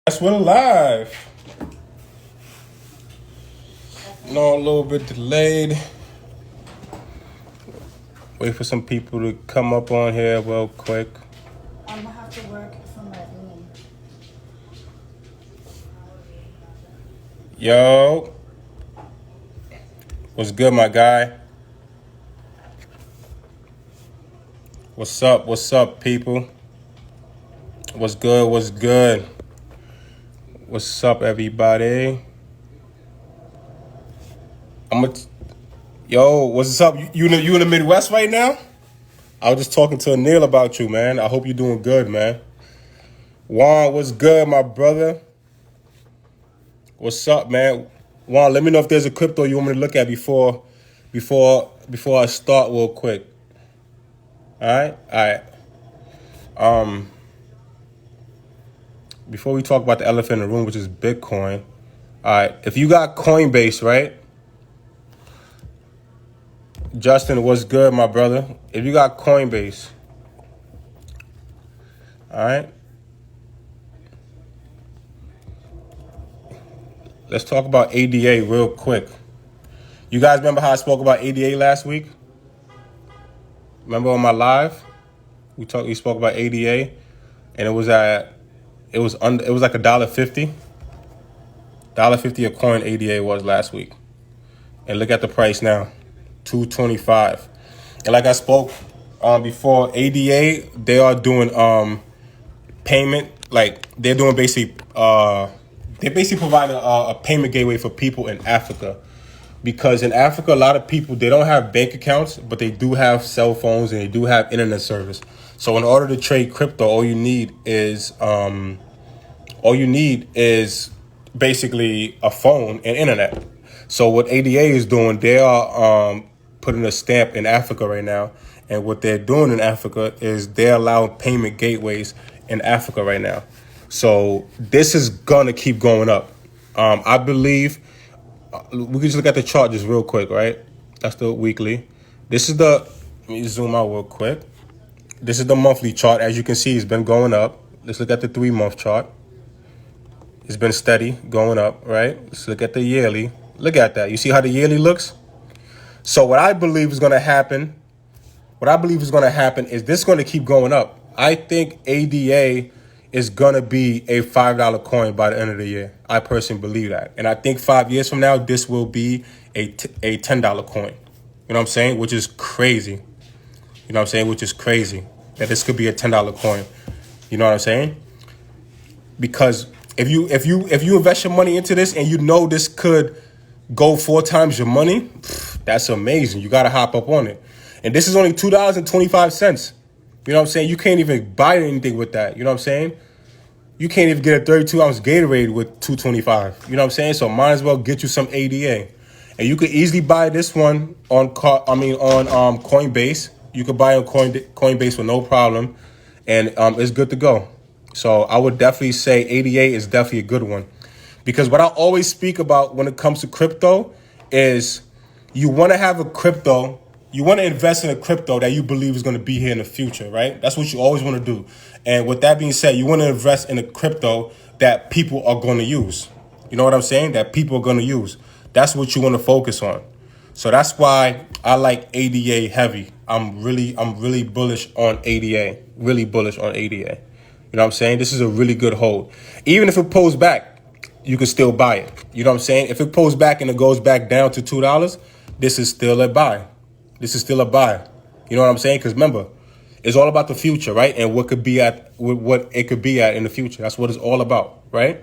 Yes, we're live. No, a little bit delayed. Wait for some people to come up on here real quick. I'm gonna have to work from my room. Yo, what's good, my guy? What's up? What's up, people? What's good? What's good? What's up, everybody? Yo, what's up? You in the Midwest right now? I was just talking to Neil about you, man. I hope you're doing good, man. Juan, what's good, my brother? What's up, man? Juan, let me know if there's a crypto you want me to look at before I start real quick. All right. Before we talk about the elephant in the room, which is Bitcoin. All right. If you got Coinbase, right? Justin, what's good, my brother? If you got Coinbase, all right. Let's talk about ADA real quick. You guys remember how I spoke about ADA last week? Remember on my live? We spoke about ADA, and it was like $1.50. $1.50 a coin ADA was last week. And look at the price now. $2.25. And like I spoke before, ADA, they are doing payment, like they're doing basically they're basically providing a payment gateway for people in Africa. Because in Africa, a lot of people, they don't have bank accounts, but they do have cell phones and they do have internet service. So in order to trade crypto, all you need is basically a phone and internet. So what ADA is doing, they are putting a stamp in Africa right now. And what they're doing in Africa is they're allowing payment gateways in Africa right now. So this is going to keep going up. I believe we can just look at the chart just real quick, right? That's the weekly. Let me zoom out real quick. This is the monthly chart. As you can see, it's been going up. Let's look at the 3-month chart. It's been steady going up, right? Let's look at the yearly. Look at that. You see how the yearly looks? So what I believe is going to happen is this going to keep going up. I think ADA is going to be a $5 coin by the end of the year. I personally believe that. And I think 5 years from now, this will be a $10 coin. You know what I'm saying? Which is crazy. You know what I'm saying? Which is crazy that this could be a $10 coin. You know what I'm saying? Because if you invest your money into this and you know this could go 4 times your money, that's amazing. You got to hop up on it. And this is only $2.25. You know what I'm saying? You can't even buy anything with that. You know what I'm saying? You can't even get a 32-ounce Gatorade with $2.25. You know what I'm saying? So might as well get you some ADA. And you could easily buy this one on Coinbase. You could buy on Coinbase with no problem. And it's good to go. So I would definitely say ADA is definitely a good one. Because what I always speak about when it comes to crypto is you want to have a crypto. You want to invest in a crypto that you believe is going to be here in the future, right? That's what you always want to do. And with that being said, you want to invest in a crypto that people are going to use. You know what I'm saying? That people are going to use. That's what you want to focus on. So that's why I like ADA heavy. I'm really bullish on ADA. Really bullish on ADA. You know what I'm saying? This is a really good hold. Even if it pulls back, you can still buy it. You know what I'm saying? If it pulls back and it goes back down to $2, this is still a buy. This is still a buy. You know what I'm saying? Because remember, it's all about the future, right? And what it could be at in the future. That's what it's all about, right?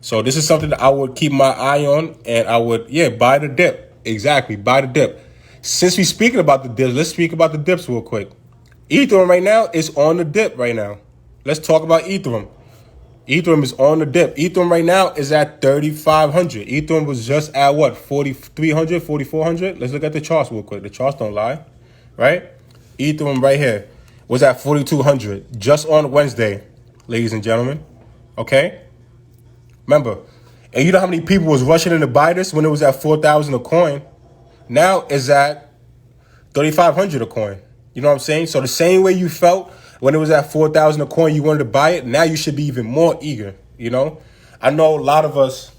So this is something that I would keep my eye on, and I would, buy the dip. Exactly, buy the dip. Since we're speaking about the dips, let's speak about the dips real quick. Ethereum right now is on the dip right now. Let's talk about Ethereum. Ethereum is on the dip. Ethereum right now is at 3,500. Ethereum was just at what? 4,300, 4,400? Let's look at the charts real quick. The charts don't lie, right? Ethereum right here was at 4,200 just on Wednesday, ladies and gentlemen. Okay? Remember, and you know how many people was rushing in to buy this when it was at 4,000 a coin? Now it's at 3,500 a coin. You know what I'm saying? So the same way you felt when it was at 4,000 a coin, you wanted to buy it. Now you should be even more eager, you know? I know a lot of us,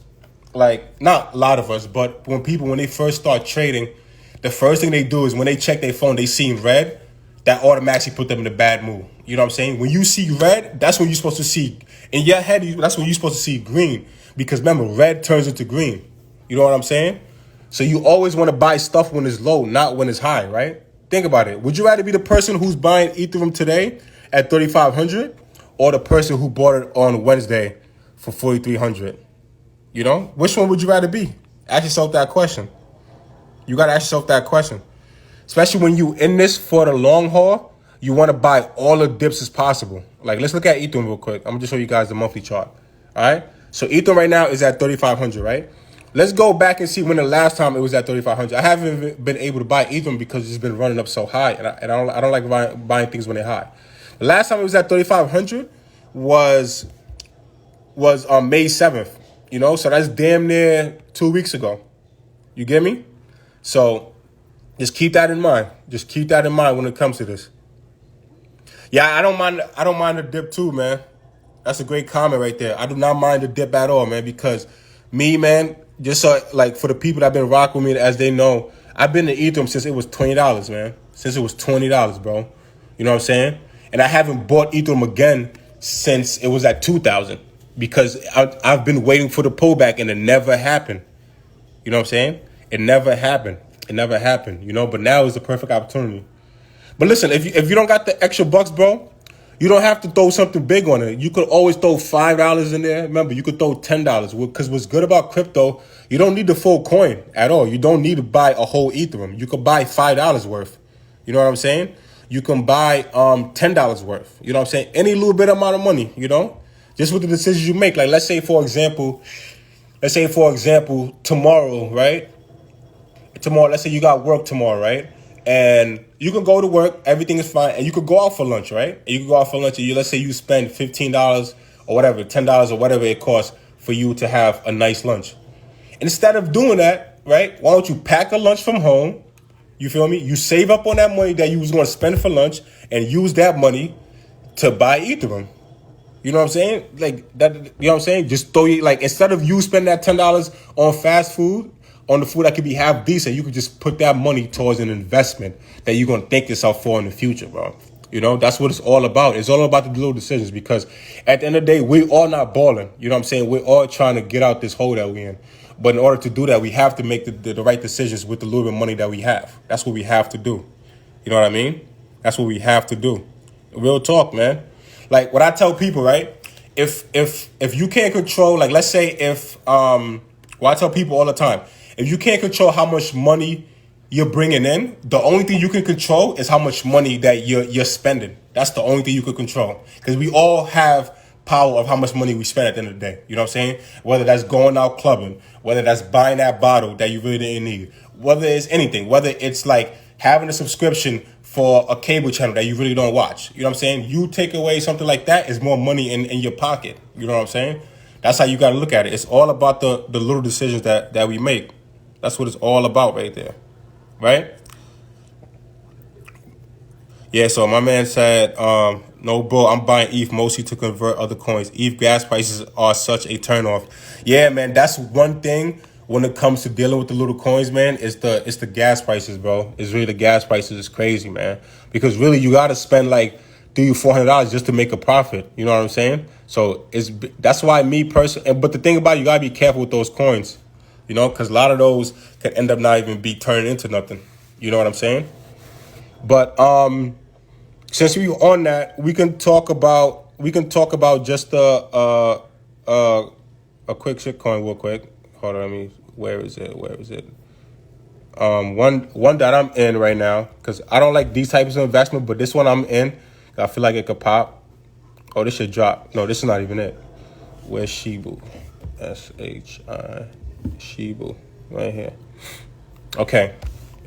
like not a lot of us, but when they first start trading, the first thing they do is when they check their phone, they see red, that automatically put them in a bad mood. You know what I'm saying? When you see red, that's when you're supposed to see in your head. That's when you're supposed to see green, because remember, red turns into green. You know what I'm saying? So you always want to buy stuff when it's low, not when it's high, right? Think about it. Would you rather be the person who's buying Ethereum today at 3,500, or the person who bought it on Wednesday for 4,300? You know, which one would you rather be? Ask yourself that question. You got to ask yourself that question. Especially when you in this for the long haul, you want to buy all the dips as possible. Like, let's look at Ethereum real quick. I'm going to show you guys the monthly chart. All right. So Ethereum right now is at 3,500, right? Let's go back and see when the last time it was at 3,500. I haven't been able to buy Ethereum because it's been running up so high, and I don't like buying things when they're high. The last time it was at 3,500 was on May 7th. You know, so that's damn near 2 weeks ago. You get me? So just keep that in mind. Just keep that in mind when it comes to this. Yeah, I don't mind the dip too, man. That's a great comment right there. I do not mind the dip at all, man, because me, man, just so, like, for the people that have been rocking with me, as they know, I've been to Ethereum since it was $20, man. Since it was $20, bro. You know what I'm saying? And I haven't bought Ethereum again since it was at 2,000, because I've been waiting for the pullback and it never happened. You know what I'm saying? It never happened. It never happened, you know, but now is the perfect opportunity. But listen, if you don't got the extra bucks, bro, you don't have to throw something big on it. You could always throw $5 in there. Remember, you could throw $10, because what's good about crypto, you don't need the full coin at all. You don't need to buy a whole Ethereum. You could buy $5 worth. You know what I'm saying? You can buy $10 worth. You know what I'm saying? Any little bit amount of money, you know, just with the decisions you make. Like, let's say for example, tomorrow, right? Tomorrow, let's say you got work tomorrow, right? And you can go to work, everything is fine, and you could go out for lunch, right? And you can go out for lunch, and let's say you spend $15 or whatever, $10 or whatever it costs for you to have a nice lunch. Instead of doing that, right, why don't you pack a lunch from home? You feel me? You save up on that money that you was going to spend for lunch and use that money to buy Ethereum. You know what I'm saying? Like that. You know what I'm saying? Just throw you, like, instead of you spending that $10 on fast food, on the food that could be half decent, you could just put that money towards an investment that you're going to thank yourself for in the future, bro. You know, that's what it's all about. It's all about the little decisions, because at the end of the day, we're all not balling. You know what I'm saying? We're all trying to get out this hole that we're in. But in order to do that, we have to make the right decisions with the little bit of money that we have. That's what we have to do. You know what I mean? That's what we have to do. Real talk, man. Like what I tell people, right? If you can't control, like, let's say I tell people all the time, if you can't control how much money you're bringing in, the only thing you can control is how much money that you're spending. That's the only thing you can control, because we all have power of how much money we spend at the end of the day. You know what I'm saying? Whether that's going out clubbing, whether that's buying that bottle that you really didn't need, whether it's anything, whether it's like having a subscription for a cable channel that you really don't watch. You know what I'm saying? You take away something like that, is more money in your pocket. You know what I'm saying? That's how you got to look at it. It's all about the little decisions that we make. That's what it's all about right there. Right? Yeah, so my man said, no, bro, I'm buying ETH mostly to convert other coins. ETH gas prices are such a turnoff. Yeah, man, that's one thing when it comes to dealing with the little coins, man. It's the gas prices, bro. It's really the gas prices is crazy, man. Because really, you got to spend like $300-$400 just to make a profit. You know what I'm saying? So that's why me personally, but the thing about it, you got to be careful with those coins, you know, because a lot of those could end up not even be turned into nothing. You know what I'm saying? But since we on that, we can talk about just a quick shitcoin real quick. Hold on, where is it? One that I'm in right now, because I don't like these types of investment, but this one I'm in, I feel like it could pop. Oh, this should drop. No, this is not even it. Where's SHIB? SHIB right here. Okay.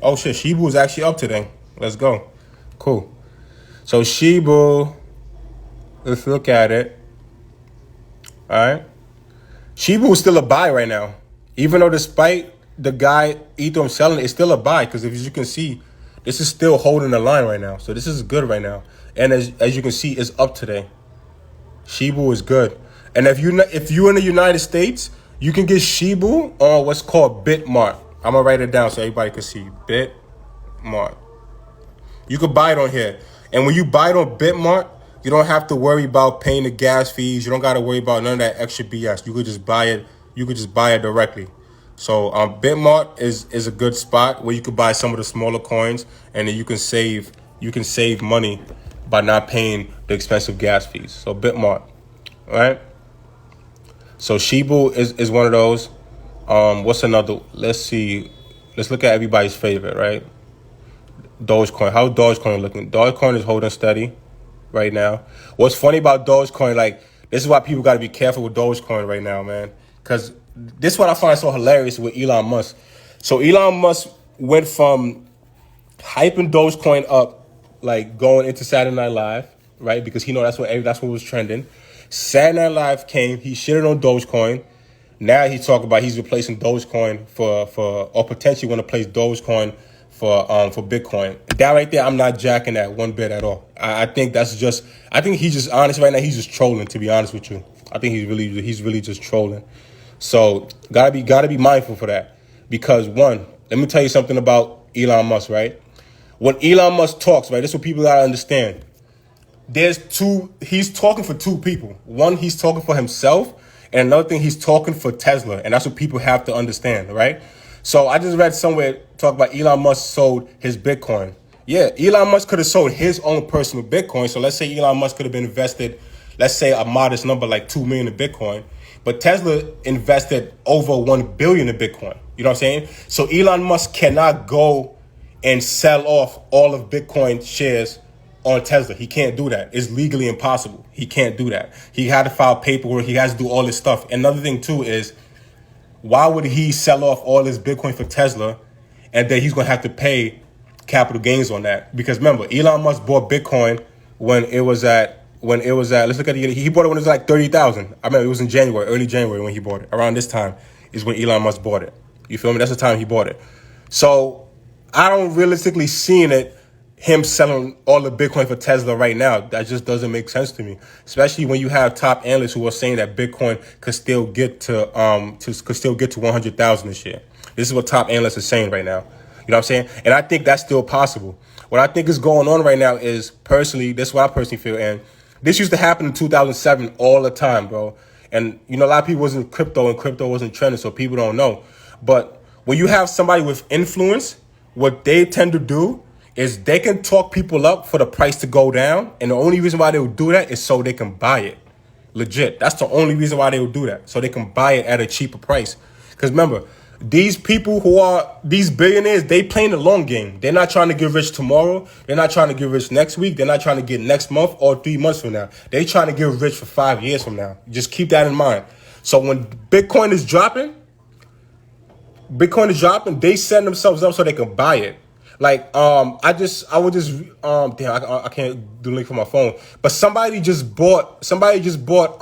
Oh shit, SHIB is actually up today. Let's go. Cool. So SHIB, let's look at it. All right. SHIB is still a buy right now. Even though despite the guy Ethereum selling, it's still a buy, because as you can see, this is still holding the line right now. So this is good right now. And as you can see, it's up today. SHIB is good. And if you in the United States, you can get Shibu on what's called Bitmart. I'm gonna write it down so everybody can see. Bitmart. You can buy it on here. And when you buy it on Bitmart, you don't have to worry about paying the gas fees. You don't got to worry about none of that extra BS. You could just buy it. You could just buy it directly. So Bitmart is a good spot where you could buy some of the smaller coins, and then you can save money by not paying the expensive gas fees. So Bitmart, all right? So Shibu is one of those. What's another? Let's see. Let's look at everybody's favorite, right? Dogecoin. How's Dogecoin looking? Dogecoin is holding steady right now. What's funny about Dogecoin, like, this is why people got to be careful with Dogecoin right now, man. Because this is what I find so hilarious with Elon Musk. So Elon Musk went from hyping Dogecoin up, like going into Saturday Night Live, right? Because he know that's what was trending. Saturday Night Live came. He shitted on Dogecoin. Now he's talking about he's replacing Dogecoin or potentially going to place Dogecoin for Bitcoin. That right there, I'm not jacking that one bit at all. I think he's just honest right now. He's just trolling, to be honest with you. I think he's really just trolling. So gotta be mindful for that. Because one, let me tell you something about Elon Musk, right? When Elon Musk talks, right, this is what people gotta understand. He's talking for two people. One, he's talking for himself, and another thing, he's talking for Tesla. And that's what people have to understand, right? So I just read somewhere talk about Elon Musk sold his Bitcoin. Yeah, Elon Musk could have sold his own personal Bitcoin. So let's say Elon Musk could have been invested, let's say a modest number like 2 million in Bitcoin. But Tesla invested over 1 billion in Bitcoin. You know what I'm saying? So Elon Musk cannot go and sell off all of Bitcoin shares on Tesla. He can't do that. It's legally impossible. He can't do that. He had to file paperwork. He has to do all this stuff. Another thing too is, why would he sell off all his Bitcoin for Tesla and then he's going to have to pay capital gains on that? Because remember, Elon Musk bought Bitcoin when it was at, let's look at it, he bought it when it was like 30,000. I remember it was in January, early January when he bought it. Around this time is when Elon Musk bought it. You feel me? That's the time he bought it. So I don't realistically seeing him selling all the Bitcoin for Tesla right now. That just doesn't make sense to me. Especially when you have top analysts who are saying that Bitcoin could still get to 100,000 this year. This is what top analysts are saying right now. You know what I'm saying? And I think that's still possible. What I think is going on right now is, personally, this is what I personally feel, and this used to happen in 2007 all the time, bro. And you know, a lot of people was in crypto and crypto wasn't trending, so people don't know. But when you have somebody with influence, what they tend to do is they can talk people up for the price to go down. And the only reason why they would do that is so they can buy it. Legit. That's the only reason why they would do that. So they can buy it at a cheaper price. Because remember, these people who are these billionaires, they playing the long game. They're not trying to get rich tomorrow. They're not trying to get rich next week. They're not trying to get next month or 3 months from now. They're trying to get rich for 5 years from now. Just keep that in mind. So when Bitcoin is dropping, they set themselves up so they can buy it. Like, damn, I can't do the link for my phone. But somebody just bought 65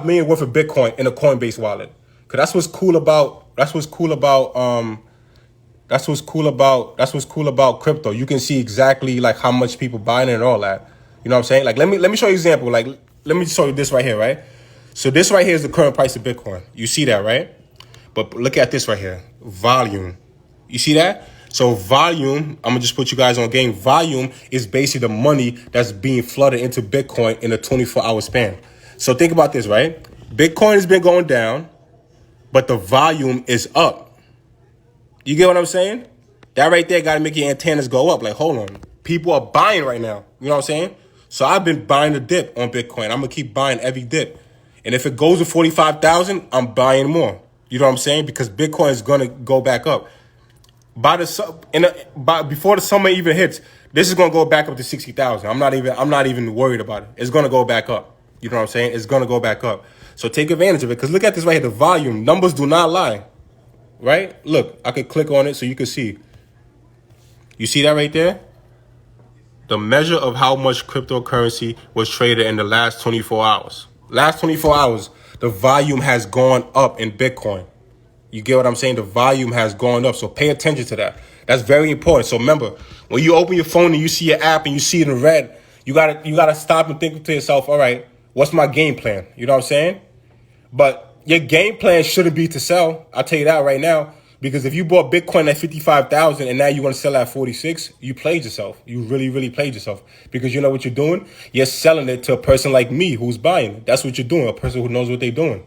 million worth of Bitcoin in a Coinbase wallet. Cause that's what's cool about crypto. You can see exactly like how much people buying it and all that. You know what I'm saying? Like, let me show you an example. Like, let me show you this right here, right? So this right here is the current price of Bitcoin. You see that, right? But look at this right here, volume. You see that? So volume, I'm gonna just put you guys on game. Volume is basically the money that's being flooded into Bitcoin in a 24-hour span. So think about this, right? Bitcoin has been going down, but the volume is up. You get what I'm saying? That right there got to make your antennas go up. Like, hold on. People are buying right now. You know what I'm saying? So I've been buying the dip on Bitcoin. I'm going to keep buying every dip. And if it goes to 45,000, I'm buying more. You know what I'm saying? Because Bitcoin is going to go back up. Before the summer even hits, this is going to go back up to 60,000. I'm not even worried about it. It's going to go back up. You know what I'm saying? It's going to go back up. So take advantage of it. Because look at this right here. The volume. Numbers do not lie. Right? Look, I can click on it so you can see. You see that right there? The measure of how much cryptocurrency was traded in the last 24 hours. Last 24 hours, the volume has gone up in Bitcoin. You get what I'm saying? The volume has gone up. So pay attention to that. That's very important. So remember, when you open your phone and you see your app and you see it in red, you gotta stop and think to yourself, all right, What's my game plan? You know what I'm saying? But your game plan shouldn't be to sell. I'll tell you that right now. Because if you bought Bitcoin at 55,000 and now you want to sell at 46, you played yourself. You really, really played yourself. Because you know what you're doing? You're selling it to a person like me who's buying it. That's what you're doing. A person who knows what they're doing.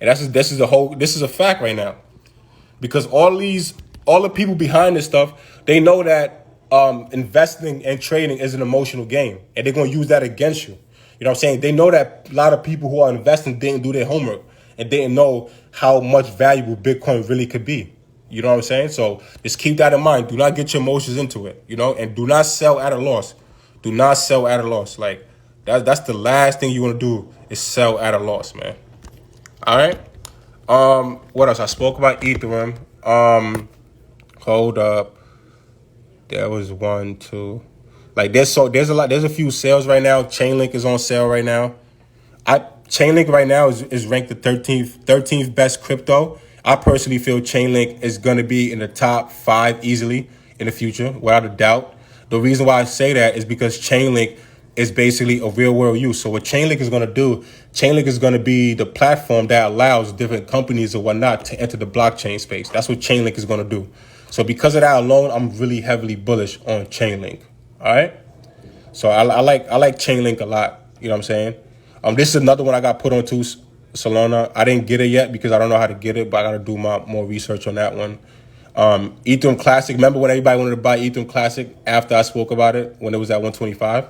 And this is a fact right now. Because all the people behind this stuff, they know that investing and trading is an emotional game. And they're going to use that against you. You know what I'm saying? They know that a lot of people who are investing didn't do their homework and didn't know how much valuable Bitcoin really could be. You know what I'm saying? So just keep that in mind. Do not get your emotions into it, you know, and do not sell at a loss. Do not sell at a loss. Like that's the last thing you want to do is sell at a loss, man. All right. What else? I spoke about Ethereum. Hold up. There was 1, 2. Like there's a few sales right now. Chainlink is on sale right now. Chainlink right now is ranked the 13th best crypto. I personally feel Chainlink is gonna be in the top 5 easily in the future, without a doubt. The reason why I say that is because Chainlink is basically a real world use. So what Chainlink is gonna do, Chainlink is gonna be the platform that allows different companies or whatnot to enter the blockchain space. That's what Chainlink is gonna do. So because of that alone, I'm really heavily bullish on Chainlink. All right. So I like Chainlink a lot. You know what I'm saying? This is another one I got put onto Solana. I didn't get it yet because I don't know how to get it, but I got to do more research on that one. Ethereum Classic. Remember when everybody wanted to buy Ethereum Classic after I spoke about it when it was at 125?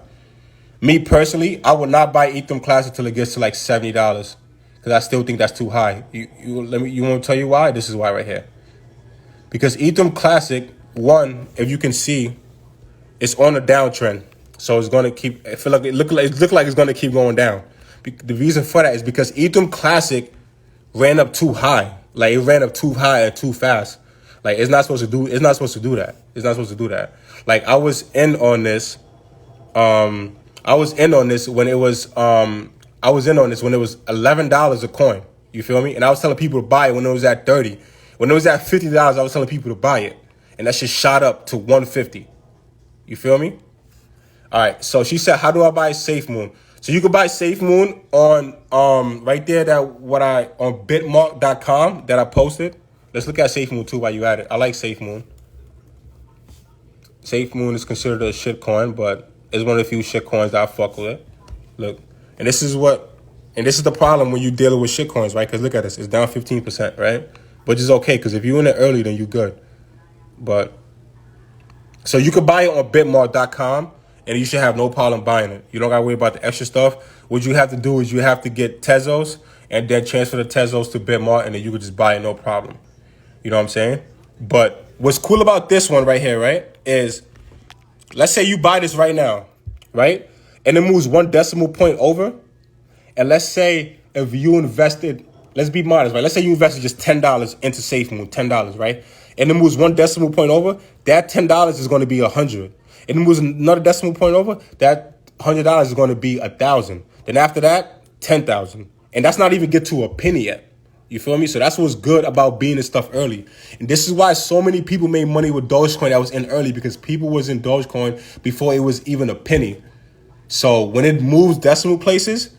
Me personally, I would not buy Ethereum Classic till it gets to like $70 because I still think that's too high. You want to tell you why? This is why right here. Because Ethereum Classic, one, if you can see, it's on a downtrend, so it's going to keep. I feel like it look like it's going to keep going down. The reason for that is because Ethereum Classic ran up too high. Like it ran up too high and too fast. Like it's not supposed to do that. It's not supposed to do that. Like I was in on this. When it was $11 a coin. You feel me? And I was telling people to buy it when it was at 30. When it was at $50, I was telling people to buy it, and that shit shot up to 150. You feel me? All right. So she said, "How do I buy SafeMoon?" So you can buy SafeMoon on right there on Bitmark.com that I posted. Let's look at SafeMoon too while you at it. I like SafeMoon. SafeMoon is considered a shit coin, but it's one of the few shit coins that I fuck with. Look, and this is the problem when you dealing with shit coins, right? Because look at this, it's down 15%, right? Which is okay, because if you're in it early, then you're good. But so you can buy it on Bitmark.com, and you should have no problem buying it. You don't gotta worry about the extra stuff. What you have to do is you have to get Tezos and then transfer the Tezos to Bitmark, and then you could just buy it no problem. You know what I'm saying? But what's cool about this one right here, right, is let's say you buy this right now, right? And it moves 1 decimal point over. And let's say if you invested, let's be modest, right? Let's say you invested just $10 into SafeMoon, $10, right? And it moves 1 decimal point over, that $10 is going to be 100. And it moves another decimal point over, that $100 is going to be 1,000. Then after that, 10,000. And that's not even get to a penny yet. You feel me? So that's what's good about being in stuff early. And this is why so many people made money with Dogecoin that was in early, because people was in Dogecoin before it was even a penny. So when it moves decimal places,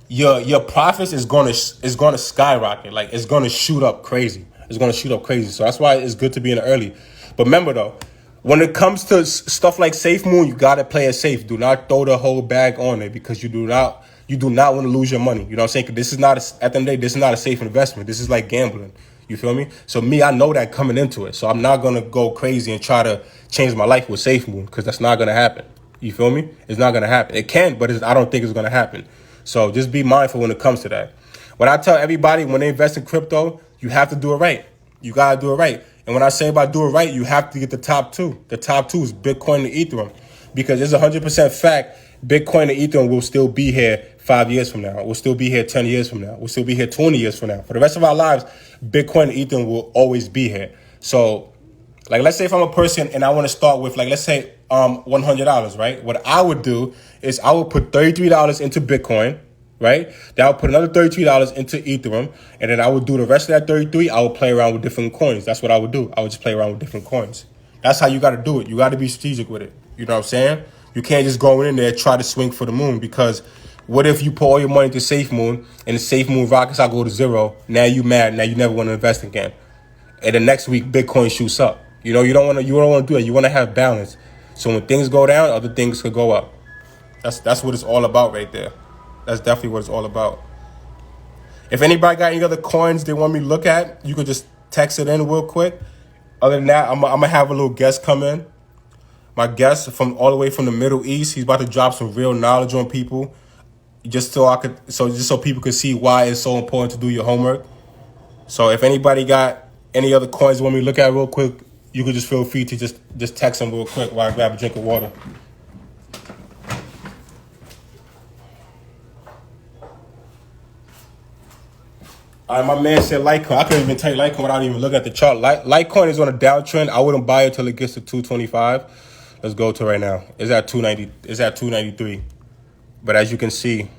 your profits is gonna skyrocket. Like it's gonna shoot up crazy. It's gonna shoot up crazy. So that's why it's good to be in early. But remember though, when it comes to stuff like SafeMoon, you gotta play it safe. Do not throw the whole bag on it, because you do not want to lose your money. You know what I'm saying? 'Cause this is not at the end of the day, this is not a safe investment. This is like gambling. You feel me? So me, I know that coming into it. So I'm not gonna go crazy and try to change my life with SafeMoon, because that's not gonna happen. You feel me? It's not gonna happen. It can, but I don't think it's gonna happen. So just be mindful when it comes to that. What I tell everybody when they invest in crypto, you have to do it right. You gotta do it right. And when I say about do it right, you have to get the top two. The top two is Bitcoin and Ethereum, because it's 100% fact Bitcoin and Ethereum will still be here 5 years from now. We'll still be here 10 years from now. We'll still be here 20 years from now. For the rest of our lives, Bitcoin and Ethereum will always be here. So, like, let's say if I'm a person and I want to start with, like, let's say $100, right? What I would do is I would put $33 into Bitcoin, right? Then I would put another $33 into Ethereum, and then I would do the rest of that 33. I would play around with different coins. That's what I would do. I would just play around with different coins. That's how you got to do it. You got to be strategic with it. You know what I'm saying? You can't just go in there and try to swing for the moon, because What if you put all your money into Safe Moon and the Safe Moon rockets out go to zero? Now you mad. Now you never want to invest again. And the next week Bitcoin shoots up. You know, you don't want to do it. You want to have balance. So when things go down, other things could go up. That's what it's all about right there. That's definitely what it's all about. If anybody got any other coins they want me to look at, you could just text it in real quick. Other than that, I'm gonna have a little guest come in. My guest from all the way from the Middle East. He's about to drop some real knowledge on people, just so people could see why it's so important to do your homework. So if anybody got any other coins you want me to look at real quick, you could just feel free to just text them real quick while I grab a drink of water. All right, my man said Litecoin. I couldn't even tell you Litecoin without even looking at the chart. Litecoin is on a downtrend. I wouldn't buy it till it gets to 225. Let's go to right now. It's at 290. It's at 293. But as you can see,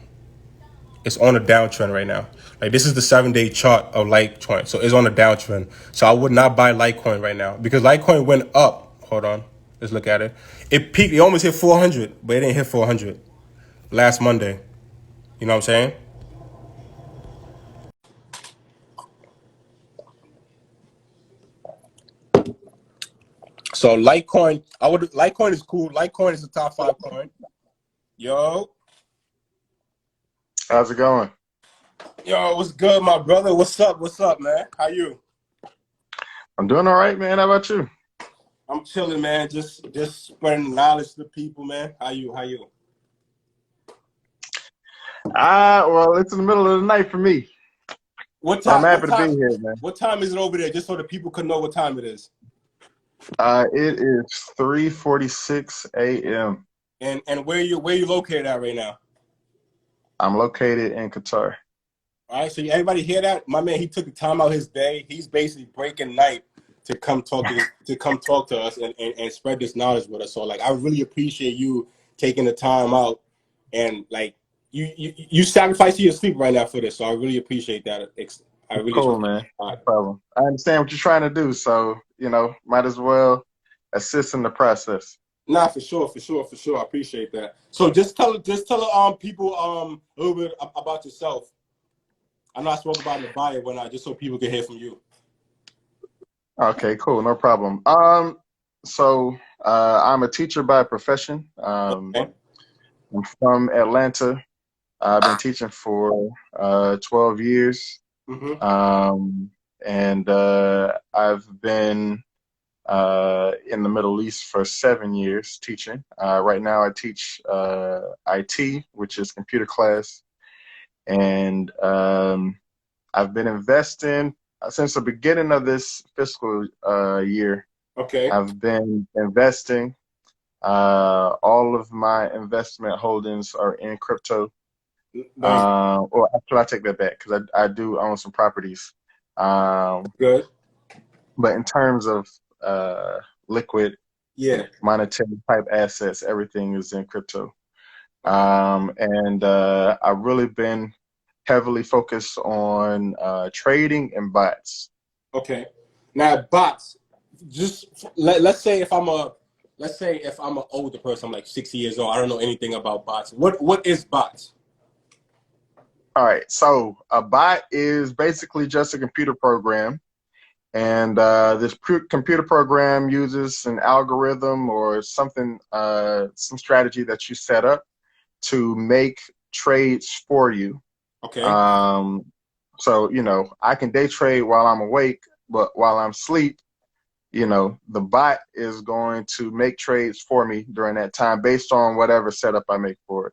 it's on a downtrend right now. Like this is the 7-day chart of Litecoin, so it's on a downtrend. So I would not buy Litecoin right now because Litecoin went up. Hold on, let's look at it. It peaked. It almost hit 400, but it didn't hit 400 last Monday. You know what I'm saying? So Litecoin is cool. Litecoin is the top 5 coin. Yo, How's it going? what's good, my brother? What's up, man? How you? I'm doing all right, man. How about you? I'm chilling, man. Just spreading knowledge to people, man. How you? Well, it's in the middle of the night for me. What I'm time? happy to be here, man. What time is it over there? Just so that people can know what time it is. It is 3:46 a.m. And where you located at right now? I'm located in Qatar. All right. So everybody hear that? My man, he took the time out his day. He's basically breaking night to come talk to us and spread this knowledge with us. So like, I really appreciate you taking the time out and like you sacrificing your sleep right now for this. So I really appreciate that. I really Cool, man. No problem. I understand what you're trying to do, so might as well assist in the process. Nah, for sure. I appreciate that. So just tell people a little bit about yourself. I know I spoke about the bio when just so people can hear from you. Okay, cool, no problem. So I'm a teacher by profession. Okay. I'm from Atlanta. I've been teaching for 12 years. Mm-hmm. And I've been in the Middle East for 7 years teaching. Right now I teach IT, which is computer class. And I've been investing since the beginning of this fiscal year. Okay. I've been investing. All of my investment holdings are in crypto. Nice. Or actually, I take that back because I do own some properties. Good. But in terms of liquid, monetary type assets, everything is in crypto. And I've really been heavily focused on trading and bots. Okay. Now bots. Just let's say if I'm an older person, I'm like 60 years old. I don't know anything about bots. What is bots? All right. So a bot is basically just a computer program. And this computer program uses an algorithm or something, some strategy that you set up to make trades for you. Okay. So, I can day trade while I'm awake, but while I'm asleep, the bot is going to make trades for me during that time based on whatever setup I make for it.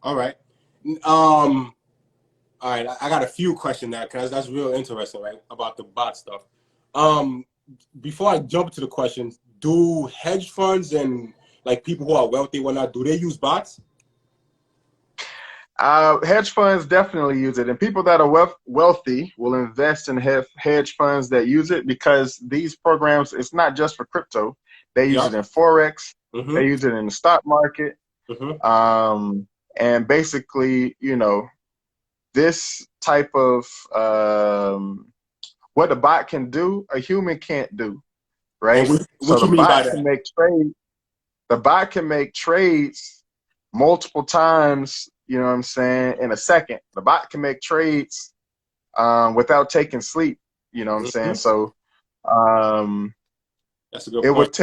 All right. All right, I got a few questions now because that's real interesting, right? About the bot stuff. Before I jump into the questions, do hedge funds and like people who are wealthy, whatnot, do they use bots? Hedge funds definitely use it, and people that are wealthy will invest in hedge funds that use it because these programs, it's not just for crypto. They use it in Forex. Mm-hmm. They use it in the stock market. Mm-hmm. And basically, this type of what a bot can do, a human can't do, right? What you mean by that? The bot can make trades multiple times, you know what I'm saying, in a second. The bot can make trades without taking sleep, you know what I'm saying? So that's a good it point.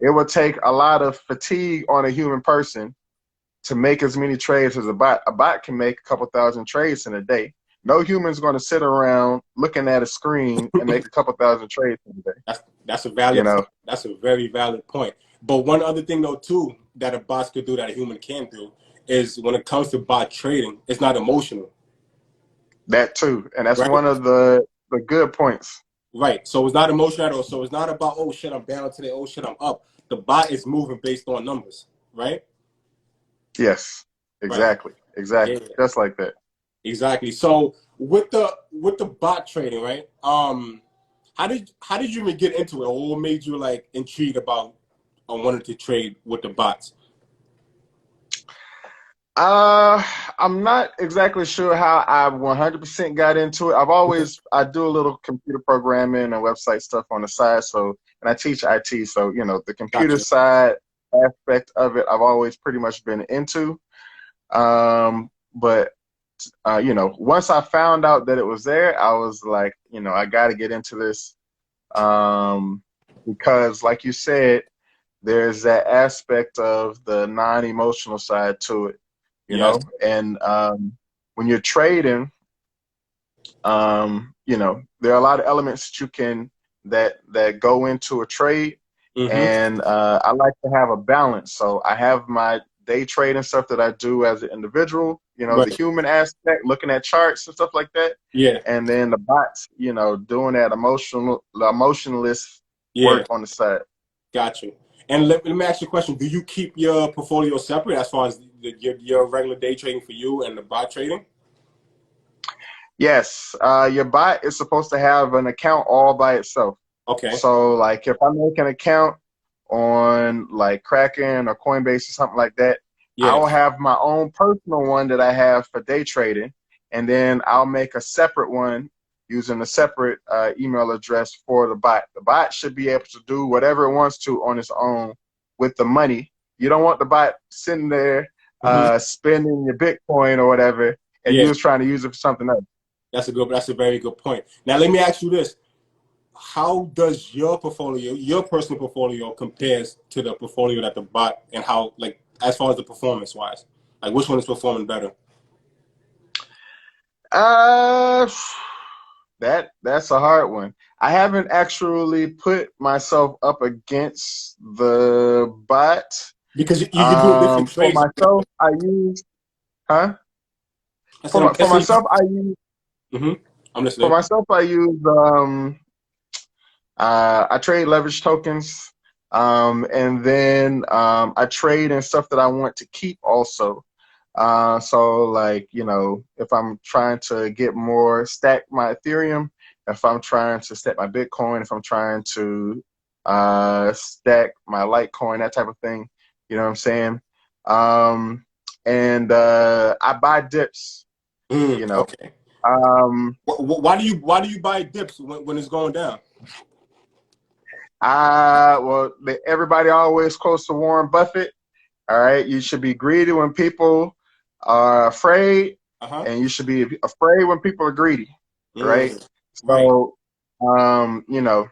would take a lot of fatigue on a human person to make as many trades as a bot. A bot can make a couple thousand trades in a day. No human's going to sit around looking at a screen and make a couple thousand trades in a day. That's a valid You know, point. That's a very valid point. But one other thing though too that a bot could do that a human can't do is when it comes to bot trading, it's not emotional. that too, and that's Right? one of the good points. Right. So it's not emotional at all. So it's not about, oh shit, I'm down today, oh shit, I'm up. The bot is moving based on numbers, right? Yes, exactly, Right. exactly, Yeah. just like that. Exactly. So with the bot trading, right? How did you even get into it, or what made you like intrigued about or wanted to trade with the bots? I'm not exactly sure how I 100% got into it. I do a little computer programming and website stuff on the side. So, and I teach IT. So, you know, the computer Gotcha. side aspect of it, I've always pretty much been into. But you know, once I found out that it was there, I was like, you know, I got to get into this. Because like you said, there's that aspect of the non-emotional side to it, you Yes. know, and when you're trading, you know, there are a lot of elements that you can that go into a trade, Mm-hmm. and I like to have a balance. So I have my day trading stuff that I do as an individual, you know, the Right. human aspect, looking at charts and stuff like that, Yeah. and then the bots, you know, doing that emotionless Yeah. work on the side. Got you. And let me ask you a question. Do you keep your portfolio separate as far as your regular day trading for you and the bot trading? Yes, your bot is supposed to have an account all by itself. Okay. So, like, if I make an account on like Kraken or Coinbase or something like that, Yeah. I'll have my own personal one that I have for day trading, and then I'll make a separate one using a separate email address for the bot. The bot should be able to do whatever it wants to on its own with the money. You don't want the bot sitting there Mm-hmm. spending your Bitcoin or whatever, and you Yeah. was trying to use it for something else. That's a very good point. Now let me ask you this. How does your personal portfolio compares to the portfolio that the bot, and how, like, as far as the performance wise, like which one is performing better? Uh, that's a hard one. I haven't actually put myself up against the bot. Because you can do different For trades. myself, I use, huh? I said I'm For guessing. myself, I use Mm-hmm. I'm for listening. myself, I trade leverage tokens, and then I trade in stuff that I want to keep also. So like, you know, if I'm trying to get more, stack my Ethereum, if I'm trying to stack my Bitcoin, if I'm trying to stack my Litecoin, that type of thing, you know what I'm saying? And I buy dips, you know. Okay. Um, Why do you buy dips when it's going down? well, everybody always quotes to Warren Buffett. All right, you should be greedy when people are afraid, Uh-huh. and you should be afraid when people are greedy, right? Right. So, you know,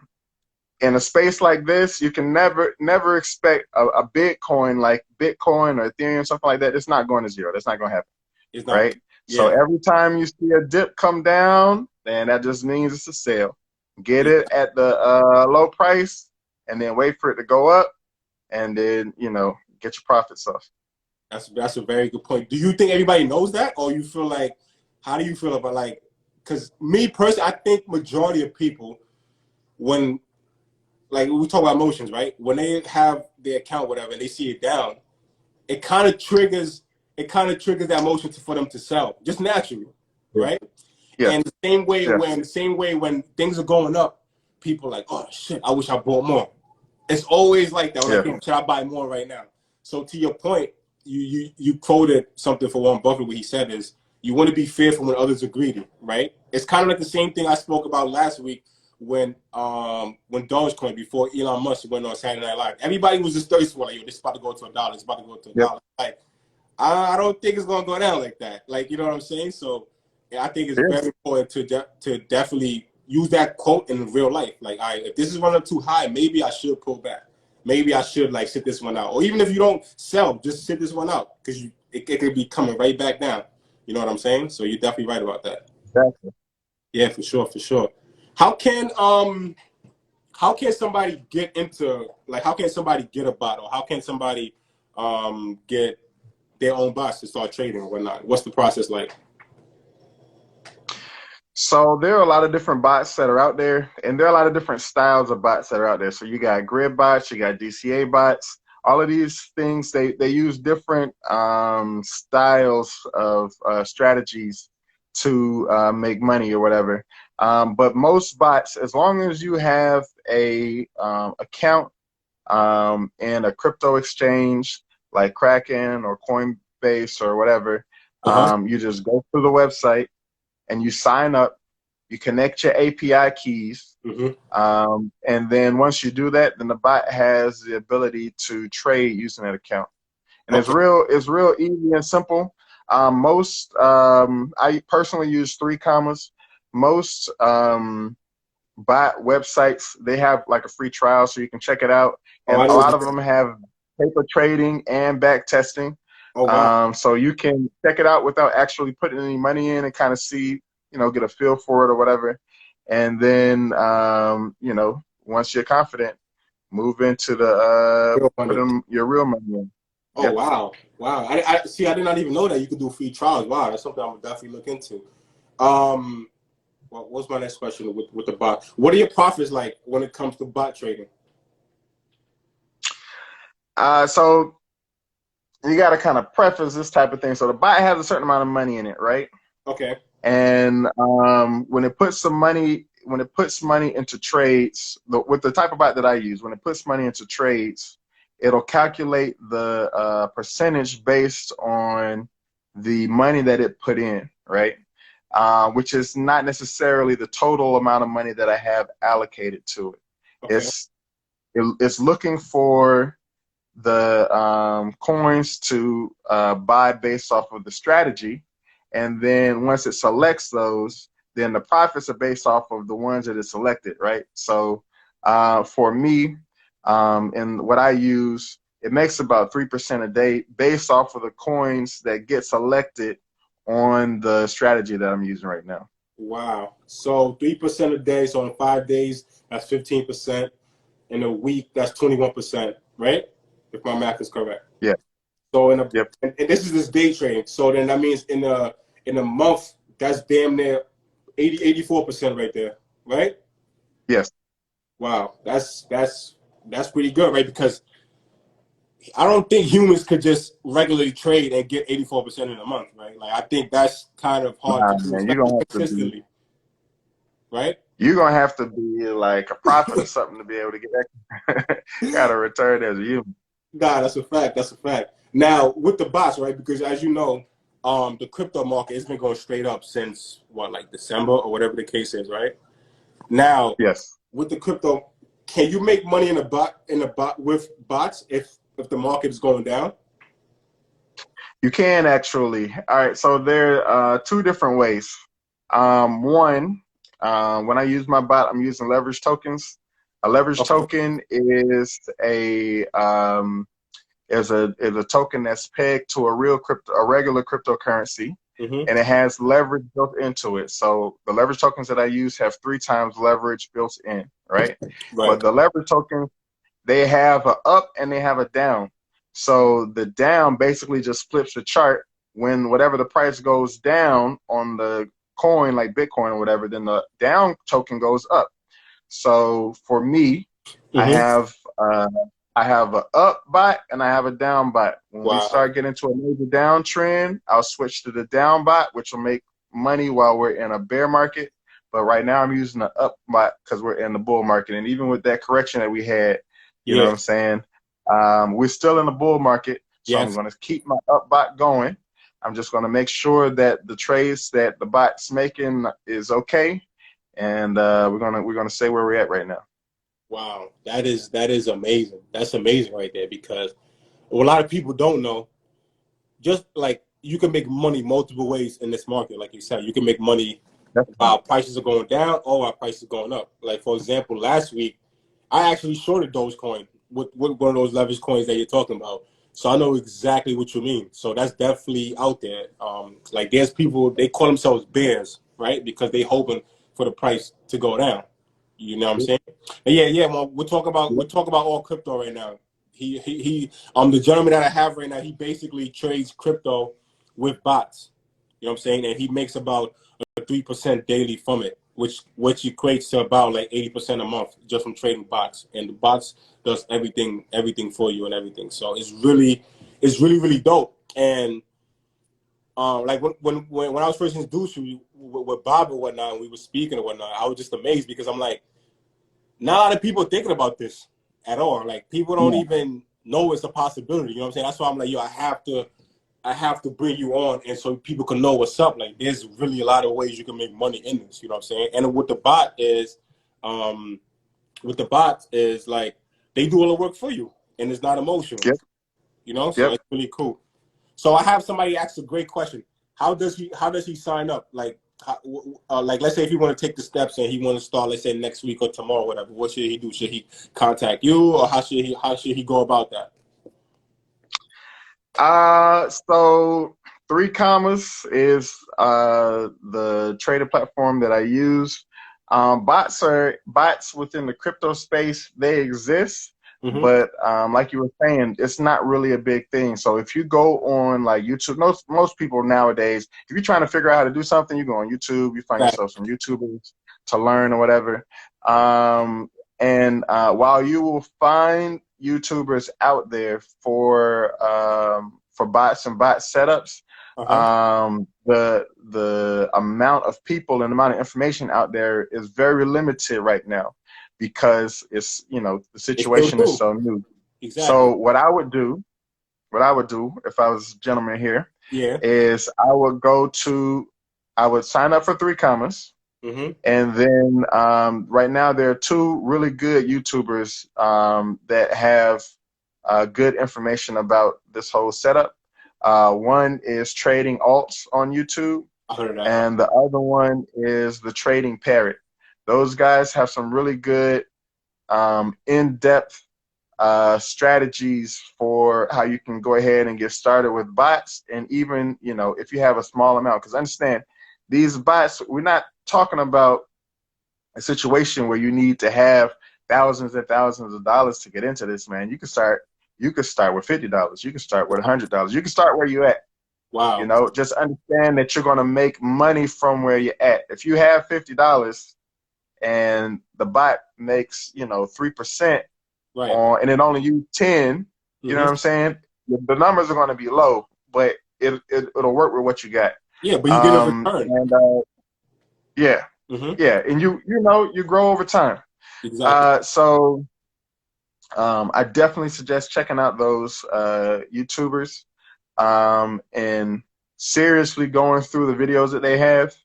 in a space like this, you can never expect a Bitcoin like Bitcoin or Ethereum, something like that. It's not going to zero. That's not going to happen, It's not. right? So Yeah. every time you see a dip come down, then that just means it's a sale. Get Yeah. it at the low price, and then wait for it to go up, and then, you know, get your profits off. That's a very good point. Do you think everybody knows that, or you feel like, how do you feel about, like, because me personally, I think majority of people, when, like, we talk about emotions, right? When they have their account, whatever, and they see it down, it kind of triggers that emotion for them to sell, just naturally, Yeah. right? Yes. And Yes. the same way when things are going up, people are like, oh shit, I wish I bought more. It's always like that. We're like, Yeah. damn, should I buy more right now? So to your point, you quoted something for Warren Buffett. What he said is, you want to be fearful when others are greedy, right? It's kind of like the same thing I spoke about last week when Dogecoin, before Elon Musk went on Saturday Night Live. Everybody was just thirsty for, like, yo, this is about to go to $1. It's about to go to a Yep. dollar. Like, I don't think it's gonna go down like that. Like, you know what I'm saying? So yeah, I think it's Yeah. very important to definitely use that quote in real life. Like, all right, if this is running too high, maybe I should pull back. Maybe I should like sit this one out. Or even if you don't sell, just sit this one out because it could be coming right back down. You know what I'm saying? So you're definitely right about that. Exactly. Yeah, for sure, for sure. How can how can somebody get into like how can somebody get a bot or how can somebody get their own bots to start trading or whatnot? What's the process like? So there are a lot of different bots that are out there, and there are a lot of different styles of bots that are out there. So you got grid bots, you got DCA bots. All of these things, they use different styles of strategies to make money or whatever. But most bots, as long as you have a account in a crypto exchange like Kraken or Coinbase or whatever, Uh-huh. you just go to the website and you sign up, you connect your API keys, Mm-hmm. and then once you do that, then the bot has the ability to trade using that account. And Okay. it's real easy and simple. I personally use 3 commas. Most bot websites, they have like a free trial so you can check it out. Oh, And I a know. lot of them have paper trading and back testing. Oh, wow. So you can check it out without actually putting any money in and kind of see, get a feel for it or whatever. And then, once you're confident, move into the Real put money. in your real money in. Oh, Yeah. wow. Wow. I see. I did not even know that you could do free trials. Wow, that's something I'm gonna definitely look into. Um, what's my next question with the bot? What are your profits like when it comes to bot trading? So you got to kind of preface this type of thing. So the bot has a certain amount of money in it, right? Okay. And when it puts money into trades, with the type of bot that I use, when it puts money into trades, it'll calculate the percentage based on the money that it put in, right? Which is not necessarily the total amount of money that I have allocated to it. Okay. It's looking for the coins to buy based off of the strategy. And then once it selects those, then the profits are based off of the ones that it selected, right? So for me, and what I use, it makes about 3% a day based off of the coins that get selected on the strategy that I'm using right now. Wow. So 3% a day. So in 5 days, that's 15%. In a week, that's 21%, right? If my math is correct. Yeah. So Yep. and this is this day trading. So then that means in a month, that's damn near 84% right there, right? Yes. Wow, that's pretty good, right? Because I don't think humans could just regularly trade and get 84% in a month, right? Like I think that's kind of hard to Nah, do, man, especially consistently, right? you're gonna have to be like a prophet or something to be able to get that kind of return as a human. Nah, that's a fact. That's a fact. Now with the bots, right? Because as you know, the crypto market has been going straight up since what, like December or whatever the case is, right? Now Yes, with the crypto, can you make money in a bot with bots if the market is going down? you can actually. All right, so there are 2 different ways. One, when I use my bot, I'm using leverage tokens. A leverage Okay. token is a token that's pegged to a regular cryptocurrency, Mm-hmm. and it has leverage built into it. So the leverage tokens that I use have 3 times leverage built in, right? Right. But the leverage tokens, they have a up and they have a down. So the down basically just flips the chart when whatever the price goes down on the coin, like Bitcoin or whatever, then the down token goes up. So for me, I Mm-hmm. have uh, I have a up bot and I have a down bot. When we Wow. start getting to a major downtrend, I'll switch to the down bot, which will make money while we're in a bear market. But right now I'm using the up bot because we're in the bull market. And even with that correction that we had, you know what Yeah. I'm saying? We're still in the bull market. So I'm Yes. going to keep my up bot going. I'm just going to make sure that the trades that the bot's making is okay. And we're gonna say where we're at right now. Wow. That is amazing. That's amazing right there because what a lot of people don't know. just like you can make money multiple ways in this market. Like you said, you can make money That's while prices are going down or while prices are going up. Like for example, last week I actually shorted Dogecoin with one of those leverage coins that you're talking about. So I know exactly what you mean. So that's definitely out there. Like there's people, they call themselves bears, right? Because they hoping for the price to go down. You know what I'm saying? And yeah. Well, we're talking about all crypto right now. The gentleman that I have right now, he basically trades crypto with bots. You know what I'm saying? And he makes about a 3% daily from it, which equates to about like 80% a month just from trading bots. And the bots does everything for you and everything. So it's really dope. And like when I was first introduced to you with Bob and whatnot, and we were speaking and whatnot, I was just amazed because I'm like, not a lot of people are thinking about this at all. Like people don't even know it's a possibility. You know what I'm saying? That's why I'm like, yo, I have to bring you on, and so people can know what's up. Like there's really a lot of ways you can make money in this. You know what I'm saying? And with the bot is like they do all the work for you, and it's not emotional. Yep. You know, so Yep. it's really cool. So I have somebody ask a great question. How does he sign up? Like, like let's say if he want to take the steps and he want to start, let's say next week or tomorrow, or whatever. What should he do? Should he contact you, or how should he go about that? So 3Commas is the trading platform that I use. Bots within the crypto space. They exist, but like you were saying, it's not really a big thing. So if you go on like YouTube, most people nowadays, if you're trying to figure out how to do something, you go on YouTube, you find yourself some YouTubers to learn or whatever. And while you will find YouTubers out there for bots and bot setups, the amount of people and the amount of information out there is very limited right now because it's the situation is so new. Exactly. So what I would do if I was a gentleman here is I would sign up for 3Commas. And then right now there are two really good YouTubers that have good information about this whole setup. One is Trading Alts on YouTube, and the other one is The Trading Parrot. Those guys have some really good in-depth strategies for how you can go ahead and get started with bots, and even if you have a small amount, because understand these bots, we're not talking about a situation where you need to have thousands and thousands of dollars to get into this, man. You can start with $50. You can start with $100. You can start where you're at. Wow. Just understand that you're going to make money from where you're at. If you have $50 and the bot makes 3%, and it only used 10, you know what I'm saying? The numbers are going to be low, but it'll work with what you got. Yeah, but you get a return. And and you grow over time. Exactly. So I definitely suggest checking out those YouTubers and seriously going through the videos that they have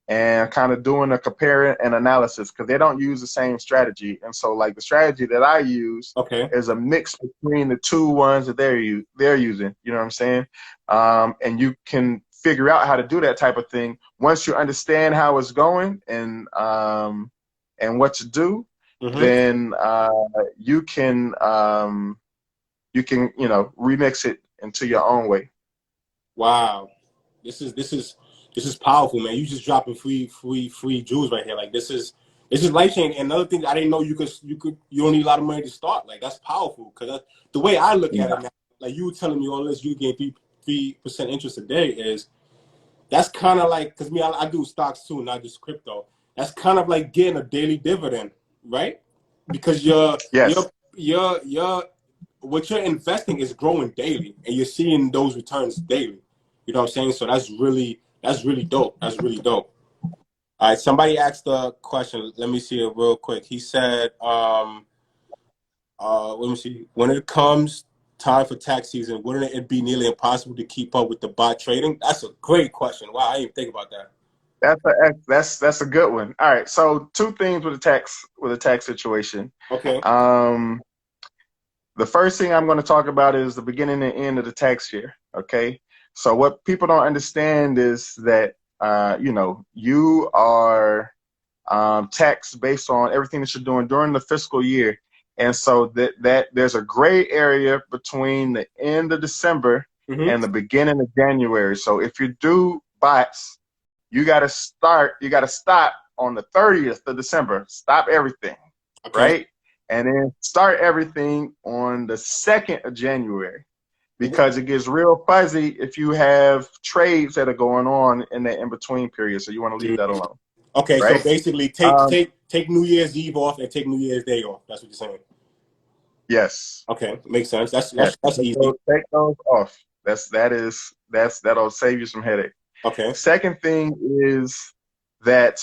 and kind of doing a compare and analysis, because they don't use the same strategy. And so like the strategy that I use is a mix between the two ones that they're using. You know what I'm saying? And you can figure out how to do that type of thing once you understand how it's going and what to do. Then you can remix it into your own way. Wow, this is powerful, man. You just dropping free jewels right here. Like this is life changing. And another thing, I didn't know you don't need a lot of money to start. Like that's powerful, because the way I look at it now, like you were telling me all this, you gain 3% interest a day that's kind of like, because I do stocks too, not just crypto. That's kind of like getting a daily dividend, right? Because what you're investing is growing daily, and you're seeing those returns daily. You know what I'm saying? So that's really dope. That's really dope. All right, somebody asked a question. Let me see it real quick. He said, let me see. When it comes time for tax season, wouldn't it be nearly impossible to keep up with the bot trading? That's a great question. Wow, I didn't even think about that. That's a good one. All right, so two things with the tax situation. Okay. The first thing I'm going to talk about is the beginning and end of the tax year. Okay, So what people don't understand is that you know, you are taxed based on everything that you're doing during the fiscal year. And so that there's a gray area between the end of December and the beginning of January. So if you do bots, you got to stop on the 30th of December. Stop everything, right? And then start everything on the 2nd of January, because it gets real fuzzy if you have trades that are going on in the in-between period. So you want to leave that alone. Okay, right? so basically take New Year's Eve off and take New Year's Day off. That's what you're saying. Yes. Okay, makes sense. That's easy. Take those off. That'll save you some headache. Okay. Second thing is that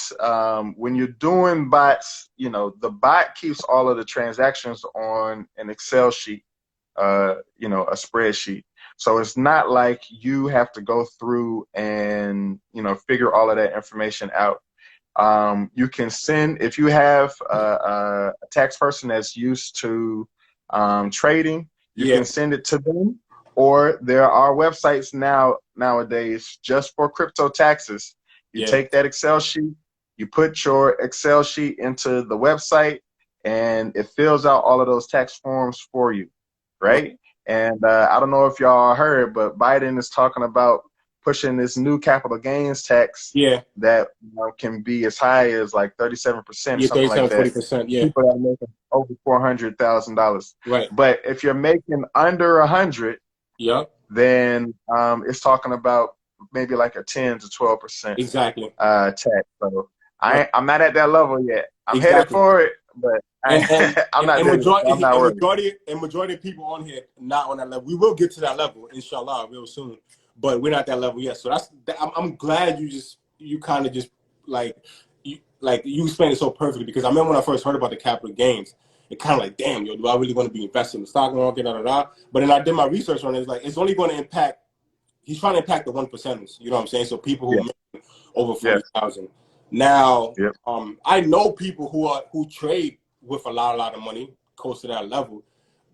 when you're doing bots, you know, the bot keeps all of the transactions on an Excel sheet, you know, a spreadsheet. So it's not like you have to go through and, you know, figure all of that information out. You can send, if you have a tax person that's used to trading, you can send it to them. Or there are websites nowadays just for crypto taxes. You take that Excel sheet, you put your Excel sheet into the website, and it fills out all of those tax forms for you, right? And I don't know if y'all heard, but Biden is talking about pushing this new capital gains tax that can be as high as like 37%, something like that. 40%, people that are making over $400,000. Right. But if you're making under 100, then it's talking about maybe like a 10 to 12% tax. So I'm not at that level yet. I'm headed for it, but I'm not there. I'm not worried. Majority of people on here not on that level. We will get to that level, inshallah, real soon. But we're not that level yet. So I'm glad you kind of just like you explained it so perfectly, because I remember when I first heard about the capital gains, it kind of like, damn, yo, do I really want to be invested in the stock market? But then I did my research on it. It's like, it's only going to impact. He's trying to impact the 1%ers. You know what I'm saying? So people who make over 40,000. Now, I know people who trade with a lot of money, close to that level,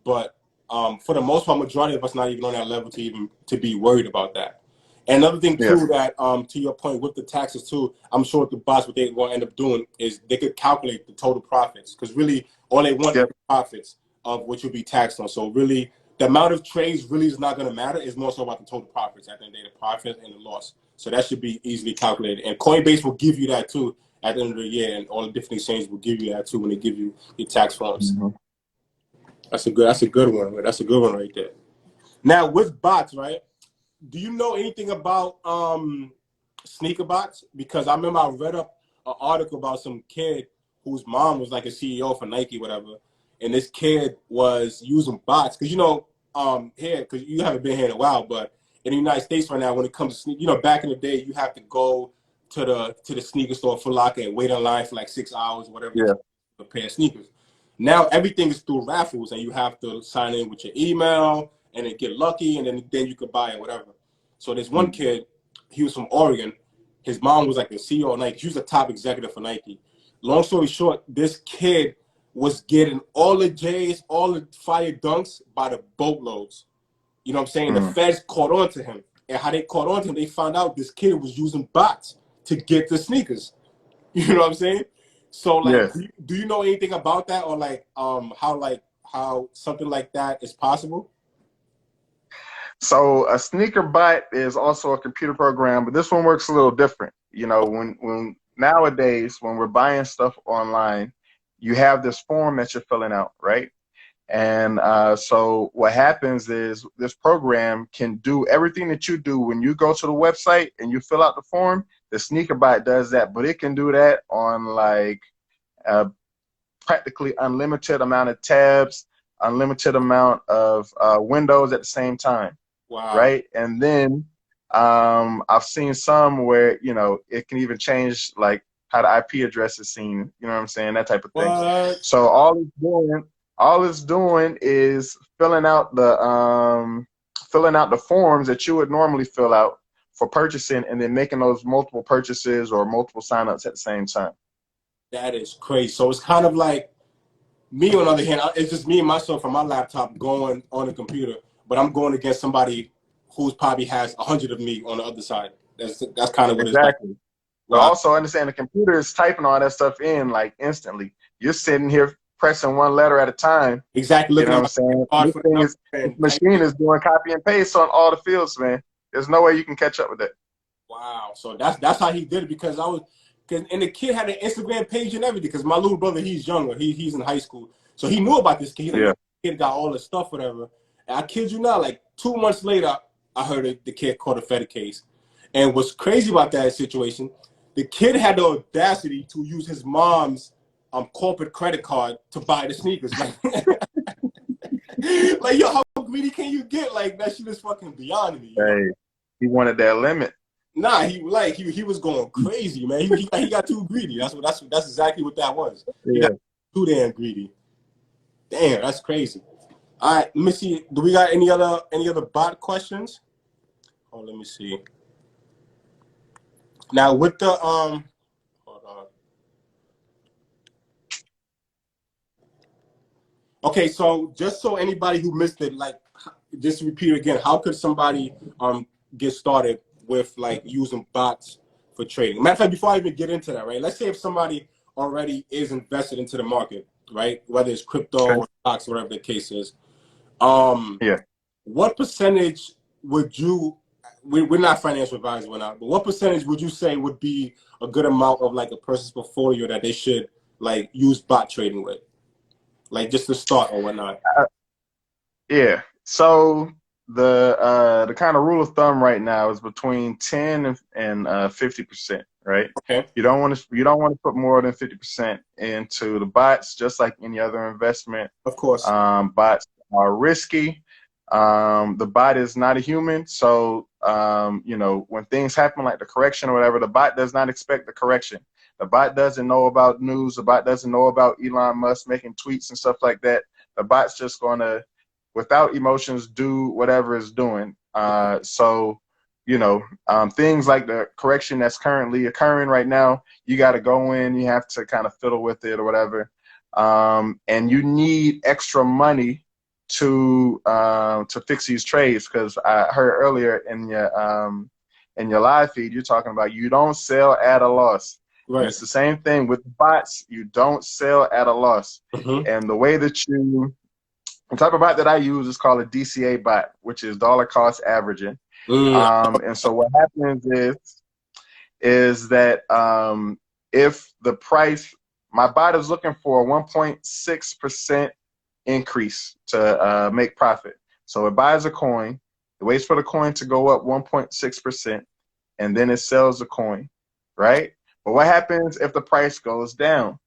but for the most part, majority of us not even on that level to be worried about that. And another thing too, that to your point with the taxes too, I'm sure the bots, what they're going to end up doing is they could calculate the total profits, because really all they want is the profits of what you'll be taxed on. So really, the amount of trades really is not going to matter. It's more so about the total profits at the end of the day, the profit and the loss. So that should be easily calculated. And Coinbase will give you that too at the end of the year, and all the different exchanges will give you that too when they give you your tax forms. That's a good one. That's a good one right there. Now with bots, right? Do you know anything about Sneakerbots? Because I remember I read up an article about some kid whose mom was like a CEO for Nike, whatever, and this kid was using bots. Because you know, here, because you haven't been here in a while, but in the United States right now, when it comes to sneakers, you know, back in the day, you have to go to the sneaker store, Foot Locker, and wait in line for like 6 hours, whatever, for a pair of sneakers. Now everything is through raffles, and you have to sign in with your email and then get lucky, and then you could buy it, whatever. So there's one kid, he was from Oregon. His mom was like the CEO of Nike. She was a top executive for Nike. Long story short, this kid was getting all the J's, all the fire dunks by the boatloads. You know what I'm saying? The feds caught on to him. And how they caught on to him, they found out this kid was using bots to get the sneakers. You know what I'm saying? So like, do you know anything about that, or like how something like that is possible? So a Sneakerbot is also a computer program, but this one works a little different. You know, when nowadays when we're buying stuff online, you have this form that you're filling out, right? And so what happens is this program can do everything that you do when you go to the website and you fill out the form. The Sneakerbot does that, but it can do that on like practically unlimited amount of tabs, unlimited amount of windows at the same time. Wow. Right. And then I've seen some where, you know, it can even change like how the IP address is seen, you know what I'm saying? That type of thing. What? So all it's doing is filling out the forms that you would normally fill out for purchasing, and then making those multiple purchases or multiple signups at the same time. That is crazy. So it's kind of like me on the other hand, it's just me and myself from my laptop going on the computer, but I'm going against somebody who's probably has 100 of me on the other side. That's kind of what it's like. Exactly. But Wow. also understand the computer is typing all that stuff in like instantly. You're sitting here pressing one letter at a time. Exactly. You Looking know what at I'm saying? my card This for the thing number is, this and machine typing. is doing copy and paste on all the fields, man. There's no way you can catch up with that. Wow. So that's how he did it, because and the kid had an Instagram page and everything, because my little brother, he's younger. He's in high school. So he knew about this kid. He's like, Yeah. this kid got all the stuff, whatever. And I kid you not, like 2 months later, I heard the kid caught a Fed case. And what's crazy about that situation, the kid had the audacity to use his mom's corporate credit card to buy the sneakers. Like, like, yo, how greedy can you get? Like, that shit is fucking beyond me, you know? Hey, he wanted that limit. Nah, he was going crazy, man. He got too greedy. That's exactly what that was. He Yeah. got too damn greedy. Damn, that's crazy. All right, let me see. Do we got any other bot questions? Oh, let me see. Now with the hold on. Okay, so just so anybody who missed it, like, just repeat again. How could somebody get started with like using bots for trading? Matter of fact, before I even get into that, right? Let's say if somebody already is invested into the market, right? Whether it's crypto Okay. or stocks, whatever the case is. Yeah. What percentage would you? We're not financial advisors, we're not. But what percentage would you say would be a good amount of like a person's portfolio that they should like use bot trading with, like just to start or whatnot? Yeah. So the kind of rule of thumb right now is between 10 and 50%, right? Okay. You don't want to put more than 50% into the bots, just like any other investment. Of course. Bots are risky. The bot is not a human, so when things happen like the correction or whatever, the bot does not expect the correction. The bot doesn't know about news. The bot doesn't know about Elon Musk making tweets and stuff like that. The bot's just gonna, without emotions, do whatever it's doing. Things like the correction that's currently occurring right now, you got to go in, you have to kind of fiddle with it or whatever, and you need extra money to fix these trades, because I heard earlier in your live feed you're talking about you don't sell at a loss. Right. And it's the same thing with bots. You don't sell at a loss. Mm-hmm. And the type of bot that I use is called a DCA bot, which is dollar cost averaging. And so what happens is that if the price, my bot is looking for a 1.6% increase to make profit. So it buys a coin, it waits for the coin to go up 1.6%, and then it sells the coin, right? But what happens if the price goes down?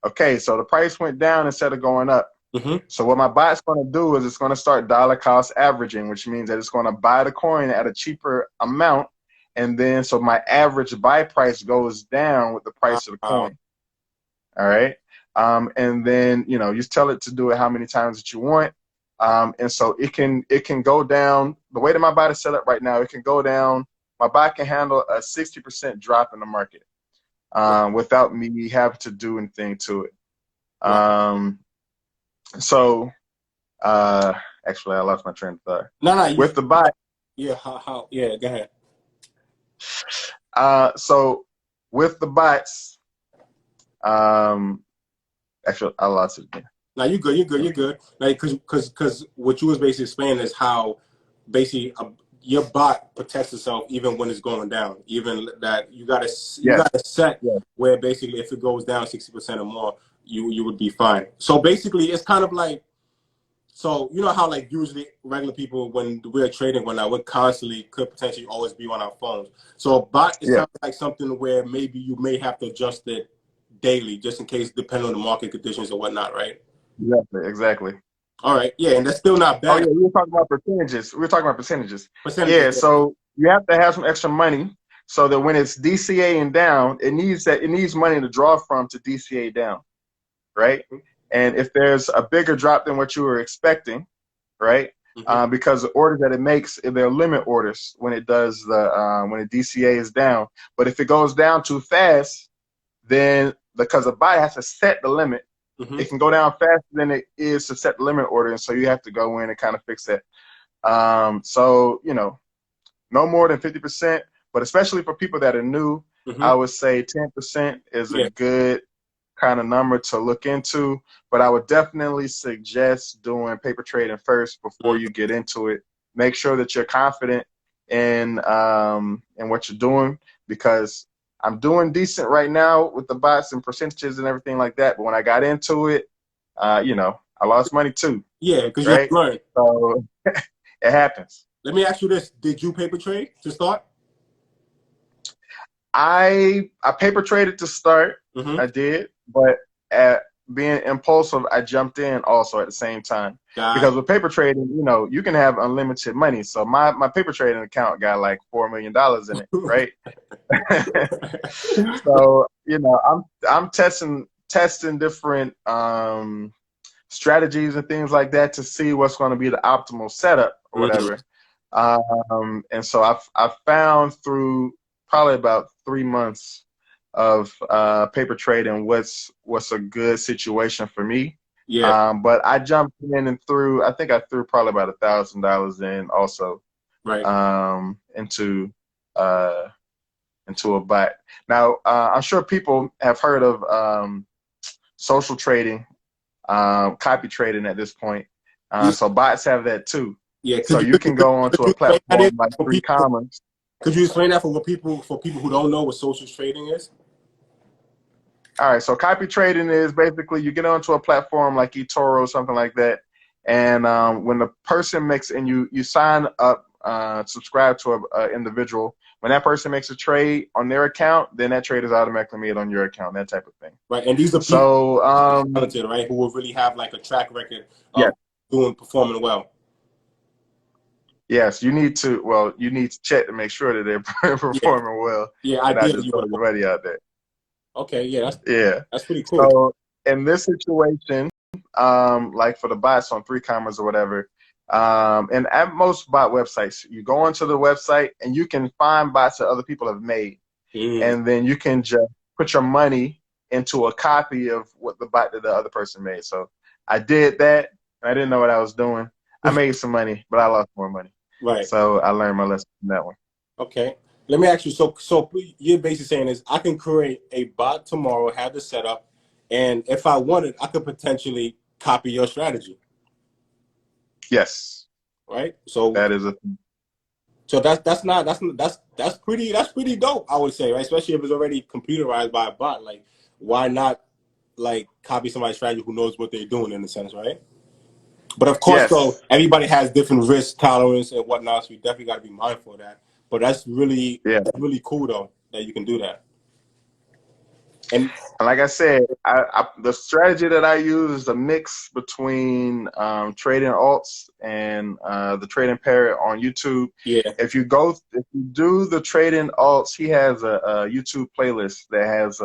Okay, so the price went down instead of going up. Mm-hmm. So what my bot's going to do is it's going to start dollar cost averaging, which means that it's going to buy the coin at a cheaper amount, and then so my average buy price goes down with the price of the coin. All right. And then you just tell it to do it how many times that you want. And so it can go down. The way that my bot is set up right now, it can go down. My bot can handle a 60% drop in the market without me having to do anything to it. Actually, I lost my train of thought. No, with the bot. Yeah, how? Yeah, go ahead. So with the bots, actually, I lost it again. No, you're good. Like, because what you was basically explaining is how basically your bot protects itself even when it's going down. Even that you got to set where basically if it goes down 60% or more, you would be fine. So basically, it's kind of like, so you know how like usually regular people when we're trading we're constantly could potentially always be on our phones. So a bot is kind of like something where maybe you may have to adjust it daily just in case, depending on the market conditions or whatnot, right? Exactly. All right, yeah, and that's still not bad. Oh yeah, we were talking about percentages. Yeah, so you have to have some extra money so that when it's DCAing down, it needs money to draw from to DCA down, right? And if there's a bigger drop than what you were expecting, right? Mm-hmm. Because the orders that it makes, they're limit orders when it does when the DCA is down. But if it goes down too fast, then because the buyer has to set the limit, mm-hmm. It can go down faster than it is to set the limit order, and so you have to go in and kind of fix that. So no more than 50%. But especially for people that are new, I would say 10% is a good kind of number to look into. But I would definitely suggest doing paper trading first before you get into it. Make sure that you're confident in what you're doing, because I'm doing decent right now with the bots and percentages and everything like that. But when I got into it, you know, I lost money too. Yeah, because right? you're learning. So it happens. Let me ask you this: did you paper trade to start? I paper traded to start. I did, but at being impulsive, I jumped in also at the same time. Because with paper trading, you know, you can have unlimited money. So my paper trading account got like $4 million in it, right? So, you know, I'm testing different strategies and things like that to see what's going to be the optimal setup or whatever. And so I found through probably about 3 months of paper trading what's a good situation for me. Yeah. But I jumped in and I think I threw probably about $1,000 in also. Right. Into a bot. Now, I'm sure people have heard of social trading, copy trading at this point. So bots have that too. Yeah. So you can go onto a platform like 3Commas. Could you explain that for people who don't know what social trading is? All right. So copy trading is basically you get onto a platform like eToro or something like that, and when the person makes and you sign up, subscribe to an individual. When that person makes a trade on their account, then that trade is automatically made on your account, that type of thing. Right, and these are people talented, right, who will really have like a track record of performing well. Yes, you need to check to make sure that they're performing well. Yeah, I did. Just throw your money out there. Okay, yeah, that's pretty cool. So in this situation, like for the bots on 3Commas or whatever, and at most bot websites, you go onto the website and you can find bots that other people have made, and then you can just put your money into a copy of what the bot that the other person made. So I did that, and I didn't know what I was doing. I made some money, but I lost more money. Right. So I learned my lesson from that one. Okay. Let me ask you. So you're basically saying is I can create a bot tomorrow, have the setup, and if I wanted, I could potentially copy your strategy. Yes. Right. So that is a. So that's pretty dope, I would say, right? Especially if it's already computerized by a bot. Like, why not like copy somebody's strategy who knows what they're doing in a sense, right? But of course, so everybody has different risk tolerance and whatnot, so you definitely got to be mindful of that. But that's really cool though that you can do that. And like I said, the strategy that I use is a mix between trading alts and the trading parrot on YouTube. Yeah. If you do the trading alts, he has a YouTube playlist that has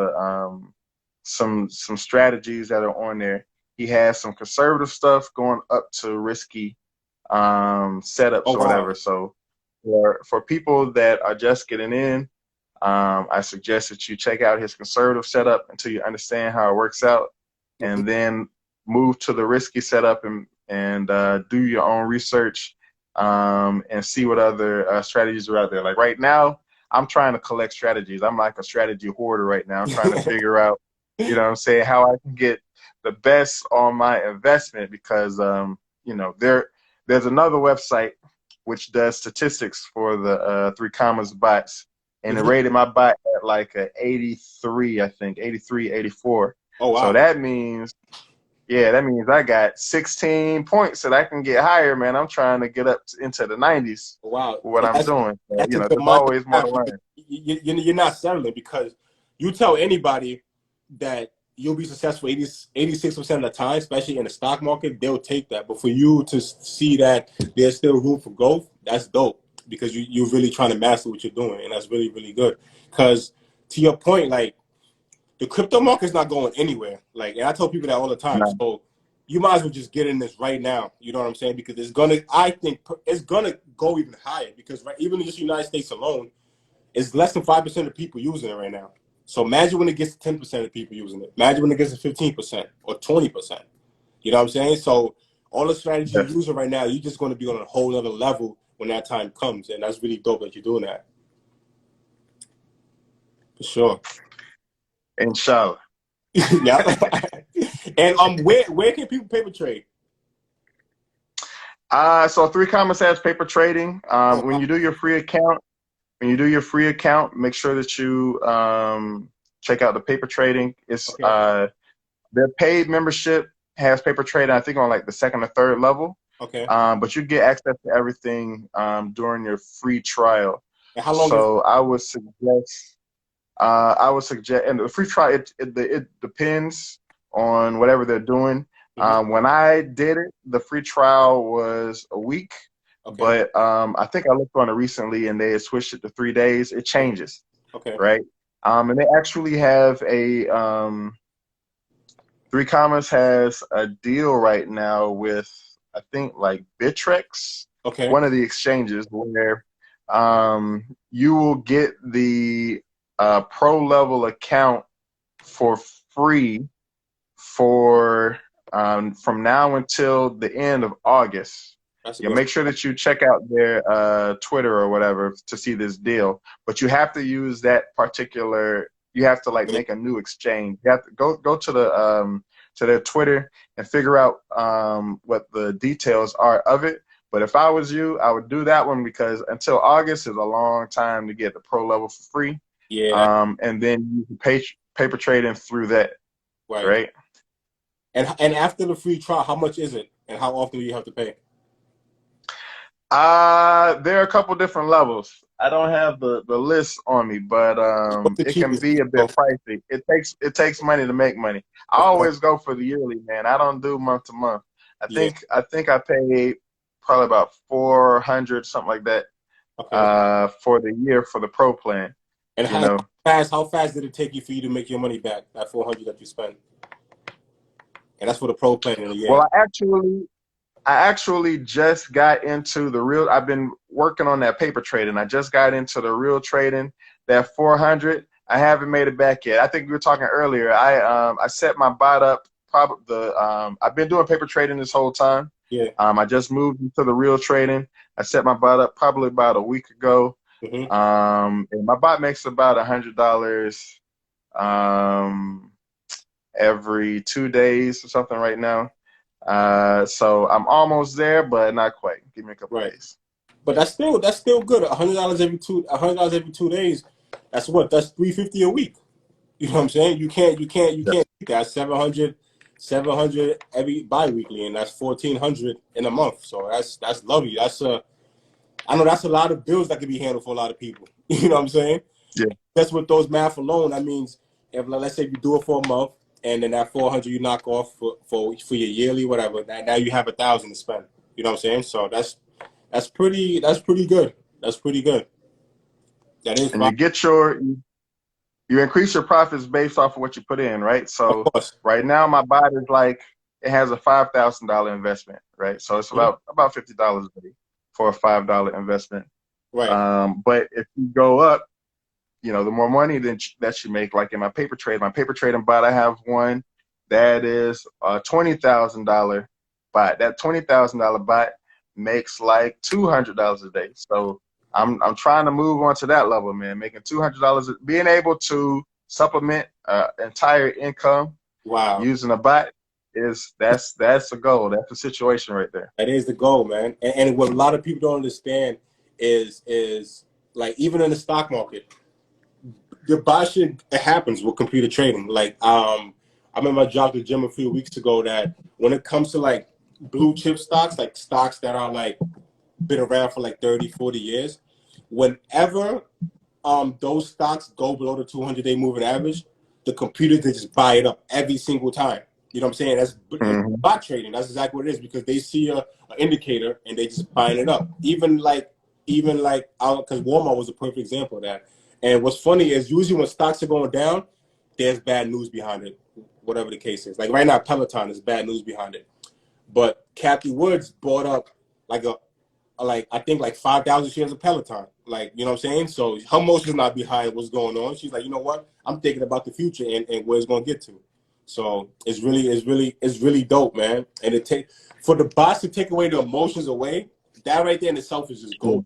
some strategies that are on there. He has some conservative stuff going up to risky setups or whatever. So for people that are just getting in, I suggest that you check out his conservative setup until you understand how it works out, and then move to the risky setup and do your own research and see what other strategies are out there. Like right now, I'm trying to collect strategies. I'm like a strategy hoarder right now. I'm trying to figure out, you know what I'm saying, how I can get the best on my investment, because you know, there's another website which does statistics for the 3Commas bots, and it rated my bot at like a 83, I think 83, 84. Oh wow! So that means I got 16 points that I can get higher, man. I'm trying to get up into the 90s. Wow! What I'm doing, so, you know, there's always more to learn. You're not settling, because you tell anybody that you'll be successful 86% of the time, especially in the stock market, they'll take that. But for you to see that there's still room for growth, that's dope, because you're really trying to master what you're doing, and that's really, really good. Because to your point, like, the crypto market's not going anywhere. Like, and I tell people that all the time. No. So you might as well just get in this right now. You know what I'm saying? Because I think it's gonna go even higher, because even in just the United States alone, it's less than 5% of people using it right now. So imagine when it gets to 10% of people using it. Imagine when it gets to 15% or 20%. You know what I'm saying? So all the strategies you're using right now, you're just going to be on a whole other level when that time comes, and that's really dope that you're doing that. For sure. Inshallah. Yeah. And where can people paper trade? So 3 Commas has paper trading. When you do your free account, make sure that you check out the paper trading. It's their paid membership has paper trading, I think, on like the 2nd or 3rd level. Okay. But you get access to everything during your free trial. And how long? So I would suggest, and the free trial, it depends on whatever they're doing. When I did it, the free trial was a week. Okay. But I think I looked on it recently, and they had switched it to 3 days. It changes. Okay. Right. And they actually have a 3 Commas has a deal right now with, I think, like Bittrex, one of the exchanges, where you will get the pro level account for free for from now until the end of August. Make sure that you check out their Twitter or whatever to see this deal. But you have to use that particular. You have to like make a new exchange. You have to go to the to their Twitter and figure out what the details are of it. But if I was you, I would do that one, because until August is a long time to get the pro level for free. Yeah. And then you can paper trading through that. Right. And after the free trial, how much is it, and how often do you have to pay? There are a couple different levels. I don't have the list on me, but it can be a bit pricey. It takes money to make money. I always go for the yearly, man. I don't do month to month. I think I paid probably about $400, something like that, for the year for the pro plan. And how fast did it take you for you to make your money back, that $400 that you spent? And that's for the pro plan in a year. Well, I actually just got into the real. I've been working on that paper trading. I just got into the real trading. That 400, I haven't made it back yet. I think we were talking earlier. I set my bot up. I've been doing paper trading this whole time. Yeah. I just moved into the real trading. I set my bot up probably about a week ago. And my bot makes about $100 every 2 days or something right now. So I'm almost there, but not quite. Give me a couple days. But that's still good. $100 every 2 days. That's what? That's $350 a week. You know what I'm saying? You can't beat that. 700 every bi-weekly, and that's 1,400 in a month. So that's lovely. I know that's a lot of bills that can be handled for a lot of people. You know what I'm saying? Yeah. That's with those math alone. That means if, let's say, you do it for a month, and then that 400 you knock off for your yearly, whatever. Now you have 1,000 to spend. You know what I'm saying? So that's pretty good. That's pretty good. That is. And you increase your profits based off of what you put in, right? So right now my bot is like, it has a $5,000 investment, right? So it's about $50 a day for a $5 investment. Right. But if you go up, the more money that you make, like in my paper trading bot, I have one that is a $20,000 bot. That $20,000 bot makes like $200 a day. So I'm trying to move on to that level, man. Making $200, being able to supplement entire income. Wow. Using a bot that's a goal. That's a situation right there. That is the goal, man. And what a lot of people don't understand is like, even in the stock market, the buy shit, it happens with computer trading. Like, I remember I dropped the gem a few weeks ago that when it comes to like blue chip stocks, like stocks that are like been around for like 30, 40 years, whenever those stocks go below the 200-day moving average, the computer, they just buy it up every single time. You know what I'm saying? That's bot trading. That's exactly what it is, because they see an indicator and they just buying it up. Even like because Walmart was a perfect example of that. And what's funny is usually when stocks are going down, there's bad news behind it, whatever the case is. Like right now, Peloton is bad news behind it. But Kathy Woods bought up I think 5,000 shares of Peloton. Like, you know what I'm saying? So her emotions not behind what's going on. She's like, you know what? I'm thinking about the future and where it's going to get to. So it's really dope, man. And for the bots to take away the emotions away, that right there in itself is just gold.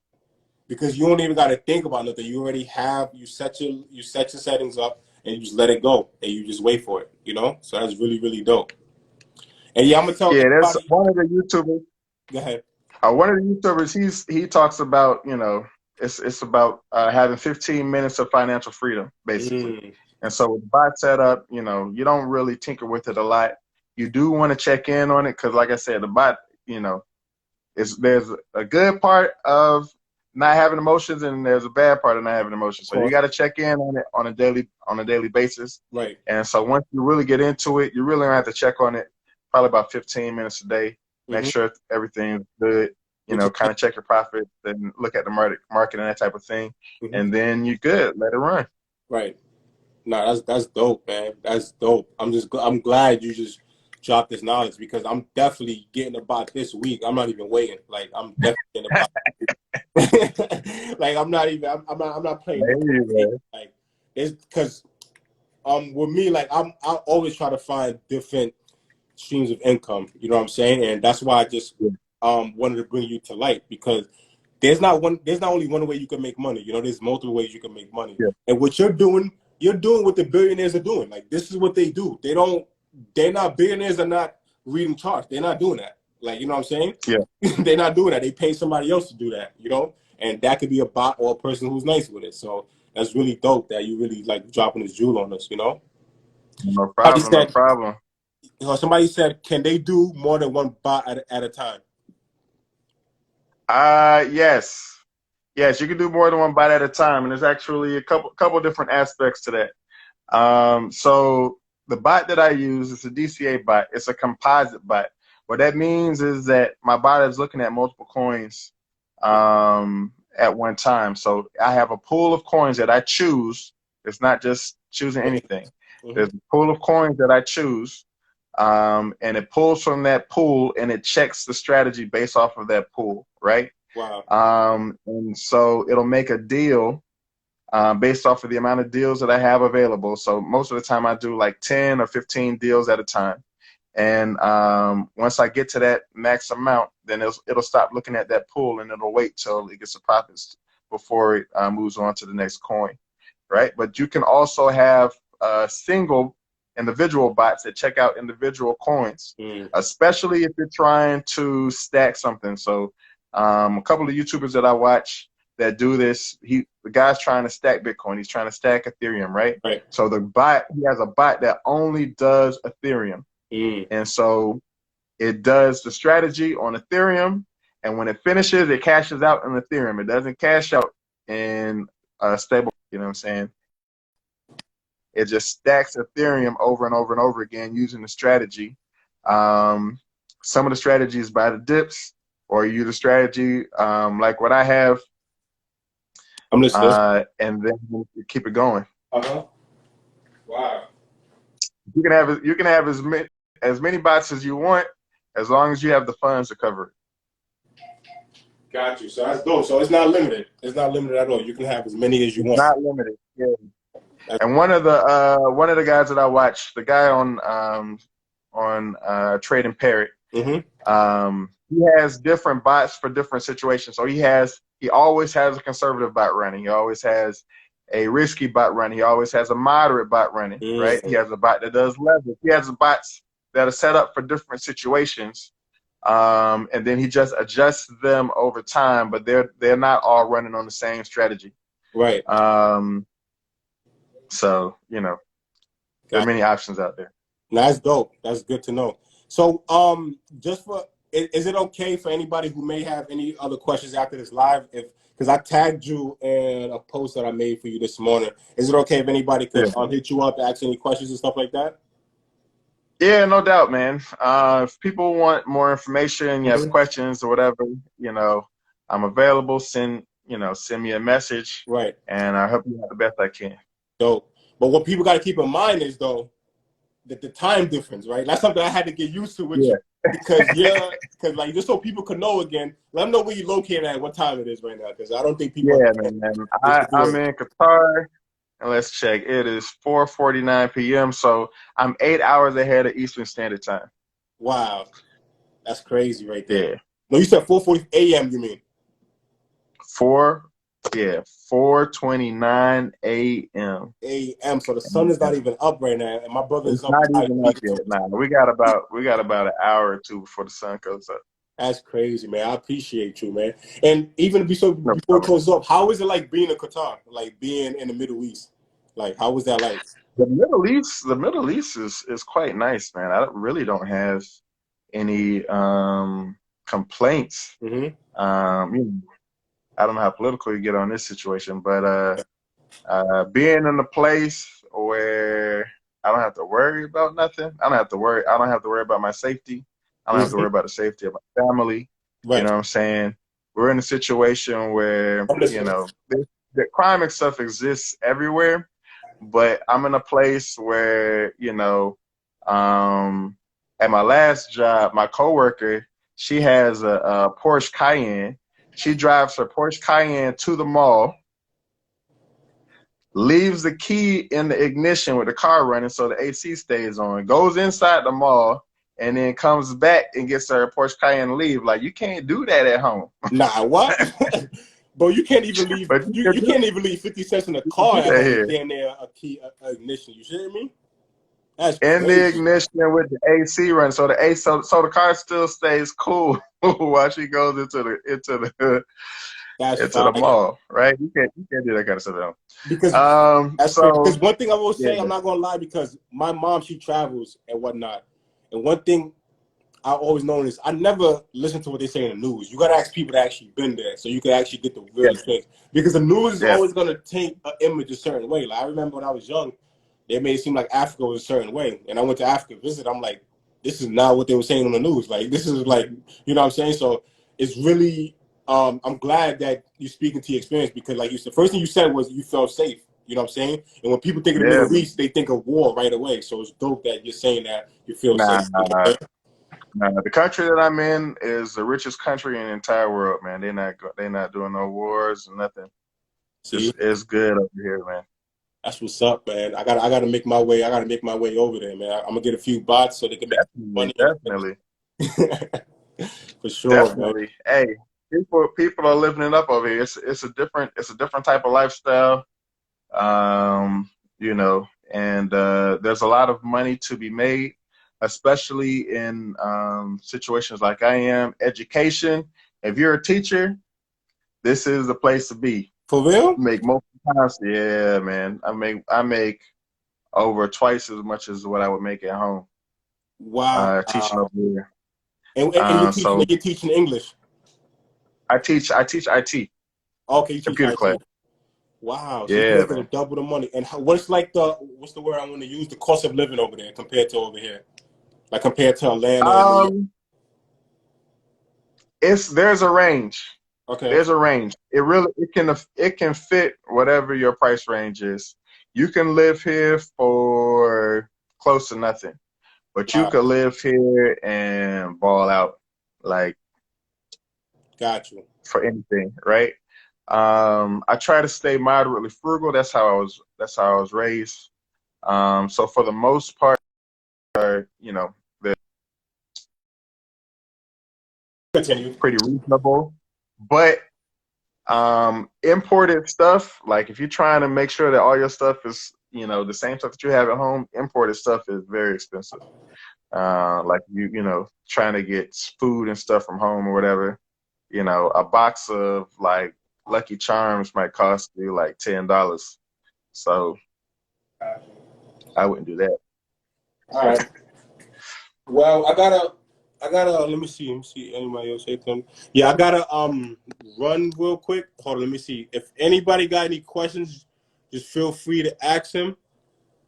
Because you don't even got to think about nothing. You already have, you set your settings up and you just let it go and you just wait for it, you know? So that's really, really dope. And yeah, I'm going to tell there's everybody. one of the YouTubers. Go ahead. One of the YouTubers, he talks about, you know, it's about having 15 minutes of financial freedom, basically. And so with the bot setup, you know, you don't really tinker with it a lot. You do want to check in on it because, like I said, the bot, you know, there's a good part of not having emotions and there's a bad part of not having emotions. So you got to check in on it on a daily basis. Right. And so once you really get into it, you really don't have to check on it probably about 15 minutes a day. Make sure everything's good. You know, kind of check your profit and look at the market and that type of thing. And then you're good. Let it run. Right. No, that's dope, man. That's dope. I'm glad you just dropped this knowledge because I'm definitely getting about this week. I'm not even waiting. Like I'm definitely getting about. Like I'm not playing. Like it's because with me, like I always try to find different streams of income. You know what I'm saying? And that's why I just wanted to bring you to light because there's not only one way you can make money. You know, there's multiple ways you can make money. And what you're doing what the billionaires are doing. Like this is what they do. They're not billionaires are not reading charts. They're not doing that. Like, you know what I'm saying? Yeah. They're not doing that. They pay somebody else to do that, you know? And that could be a bot or a person who's nice with it. So that's really dope that you really like dropping this jewel on us, you know? No problem, no problem. You know, somebody said, can they do more than one bot at a time? Yes. Yes, you can do more than one bot at a time. And there's actually a couple different aspects to that. So the bot that I use is a DCA bot. It's a composite bot. What that means is that my bot is looking at multiple coins at one time. So I have a pool of coins that I choose. It's not just choosing anything. There's a pool of coins that I choose, and it pulls from that pool and it checks the strategy based off of that pool, right? Wow. And so it'll make a deal based off of the amount of deals that I have available. So most of the time I do like 10 or 15 deals at a time. And once I get to that max amount, then it'll stop looking at that pool and it'll wait till it gets the profits before it moves on to the next coin, right? But you can also have single individual bots that check out individual coins, especially if you're trying to stack something. So a couple of YouTubers that I watch that do this, the guy's trying to stack Bitcoin. He's trying to stack Ethereum, right? So he has a bot that only does Ethereum. And so it does the strategy on Ethereum, and when it finishes, it cashes out in Ethereum. It doesn't cash out in stable, you know what I'm saying? It just stacks Ethereum over and over and over again using the strategy. Some of the strategies by the dips, or you use the strategy like what I have, I'm listening. and then you keep it going. Wow. You can have as many bots as you want, as long as you have the funds to cover it. Got you. So that's dope. So it's not limited. It's not limited at all. You can have as many as you want. Not limited. Yeah. And one of the guys that I watch, the guy on Trading Parrot, he has different bots for different situations. So he always has a conservative bot running. He always has a risky bot running. He always has a moderate bot running, right? He has a bot that does leverage. He has bots that are set up for different situations, and then he just adjusts them over time. But they're not all running on the same strategy, right? So you know, there are many options out there. That's dope. That's good to know. So just for is it okay for anybody who may have any other questions after this live? Because I tagged you in a post that I made for you this morning. Is it okay if anybody could hit you up, ask any questions and stuff like that? Yeah, no doubt, man. If people want more information, you have questions or whatever, you know, I'm available. Send me a message, right? And I'll help you out the best I can. Dope. But what people got to keep in mind is though that the time difference, right? That's something I had to get used to with you. Because like just so people could know again, let them know where you're located at, what time it is right now. Because I don't think people. Yeah, man. I'm in Qatar, and let's check. It is 4:49 p.m. So I'm 8 hours ahead of Eastern Standard Time. Wow, that's crazy, right there. Yeah. No, you said 4:40 a.m. You mean? 4:29 a.m. A.m. So the sun is not even up right now, and my brother is It's up not trying to even up feed it to yet. us. Nah, we got about an hour or two before the sun comes up. That's crazy, man. I appreciate you, man. And even before No we problem. close up, how is it like being in Qatar? Like being in the Middle East? Like how was that like? The Middle East is quite nice, man. I really don't have any complaints. Mm-hmm. You know, I don't know how political you get on this situation, but being in a place where I don't have to worry about nothing. I don't have to worry. I don't have to worry about my safety. I don't have to Mm-hmm. worry about the safety of my family. You Right. know what I'm saying? We're in a situation where, I'm listening. the crime and stuff exists everywhere, but I'm in a place where, at my last job, my coworker, she has a Porsche Cayenne. She drives her Porsche Cayenne to the mall, leaves the key in the ignition with the car running so the AC stays on, goes inside the mall, and then comes back and gets her Porsche Cayenne to leave. Like, you can't do that at home. Nah, what? Bro, you can't even leave. But You can't even leave 50 cents in the can car do at that home with here. damn near a key ignition. You shitting me? That's In the crazy. ignition with the AC running, so the car still stays cool while she goes That's into fire. the mall, right? You can't do that kind of stuff at home. Because that's crazy. So Because one thing I will yeah, say, I'm not gonna lie, because my mom, she travels and whatnot. And one thing I always known is I never listen to what they say in the news. You gotta ask people that actually been there so you can actually get the real yeah, experience. Because the news is yeah, always gonna take an image a certain way. Like I remember when I was young, they made it seem like Africa was a certain way. And I went to Africa to visit, I'm like, this is not what they were saying on the news. Like this is like, you know what I'm saying? So it's really I'm glad that you're speaking to your experience because like you said, the first thing you said was you felt safe. You know what I'm saying? And when people think of the yeah. Middle East, they think of war right away. So it's dope that you're saying that you feel Nah, safe. You know? the country that I'm in is the richest country in the entire world, man. They're not doing no wars and nothing. See? It's good over here, man. That's what's up, man. I gotta make my way. I gotta make my way over there, man. I'm gonna get a few bots so they can make Definitely, money. definitely, For sure, man. definitely. Hey, people are living it up over here. It's a different type of lifestyle. Um, and there's a lot of money to be made, especially in situations like I am. Education. If you're a teacher, this is the place to be. For real? Make most of the times, yeah, man. I make over twice as much as what I would make at home Wow. teaching over here. And So you're teaching English. I teach IT, Okay, you teach computer class. IT. Wow. So you're Yeah, making man. double the money. And what's the word I want to use? The cost of living over there compared to over here, like compared to Atlanta and New York. Um, there's a range. Okay. There's a range. It can fit whatever your price range is. You can live here for close to nothing, but you Wow. could live here and ball out like Got you. for anything, right? I try to stay moderately frugal. That's how I was raised. So for the most part, they're Continue. pretty reasonable. But imported stuff, like if you're trying to make sure that all your stuff is, the same stuff that you have at home, imported stuff is very expensive. Like trying to get food and stuff from home or whatever, a box of like Lucky Charms might cost you like $10. So I wouldn't do that. All right. Well, I gotta. Let me see. Anybody else say something? Yeah, I gotta run real quick. Hold on. Let me see. If anybody got any questions, just feel free to ask him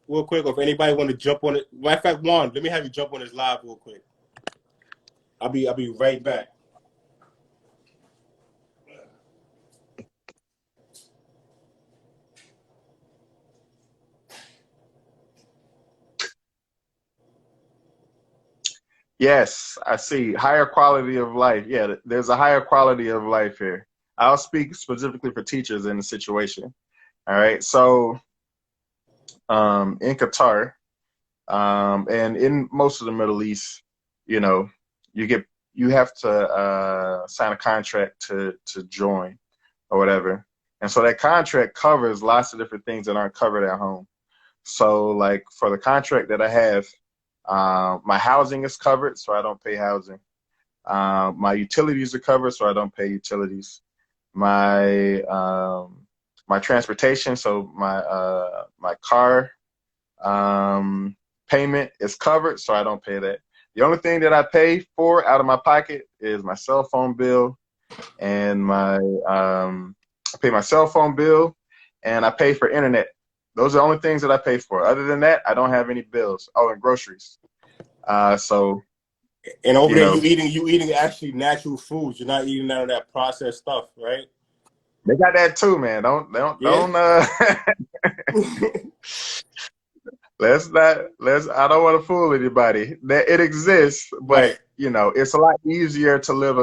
real quick. Or if anybody want to jump on it, matter of fact, Juan, let me have you jump on his live real quick. I'll be right back. Yes, I see. Higher quality of life. Yeah, there's a higher quality of life here. I'll speak specifically for teachers in the situation. All right. So in Qatar, and in most of the Middle East, you know, you get you have to sign a contract to join or whatever. And so that contract covers lots of different things that aren't covered at home. So like for the contract that I have, my housing is covered, so I don't pay housing. My utilities are covered, so I don't pay utilities. My my transportation, so my car payment is covered, so I don't pay that. The only thing that I pay for out of my pocket is my cell phone bill and my I pay my cell phone bill and I pay for internet. Those are the only things that I pay for. Other than that, I don't have any bills. Oh, and groceries. So And over you there, know, you eating actually natural foods. You're not eating none of that processed stuff, right? they got that too, man. Don't Yeah. let's I don't want to fool anybody. That it exists, but Right. you know, it's a lot easier to live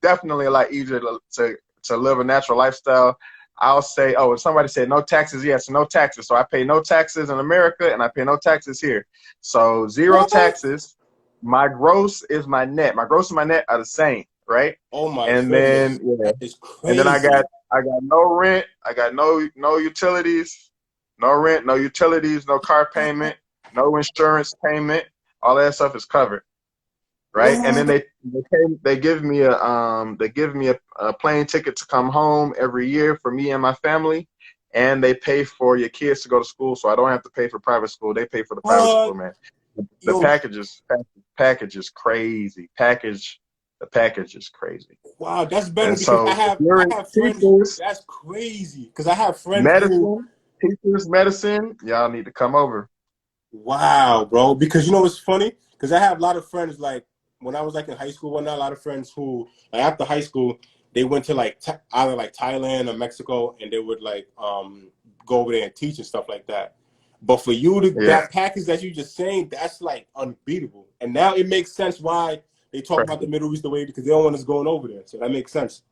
definitely a lot easier to live a natural lifestyle. I'll say, oh, if somebody said no taxes, yes, no taxes. So I pay no taxes in America and I pay no taxes here. So zero What? taxes. My gross is my net. My gross and my net are the same, right? Oh my And goodness, then yeah, that is and then crazy. I got no rent. I got no utilities, no rent, no utilities, no car payment, no insurance payment. All that stuff is covered, right? And then What? they give me a plane ticket to come home every year for me and my family, and they pay for your kids to go to school, so I don't have to pay for private school. They pay for the private school, What? man. The Yo, package is crazy. The package is crazy. wow, that's better And because so if I you're in have friends. teachers, That's crazy because I have friends who, medicine, teachers, medicine, y'all need to come over. wow, bro. Because you know what's funny? Because I have a lot of friends like when I was like in high school. Whatnot, a lot of friends who like after high school they went to like either like Thailand or Mexico, and they would like go over there and teach and stuff like that. But for you to Yeah, that package that you just saying, that's like unbeatable. And now it makes sense why they talk about the crazy. Middle East the way because they don't want us going over there. So that makes sense.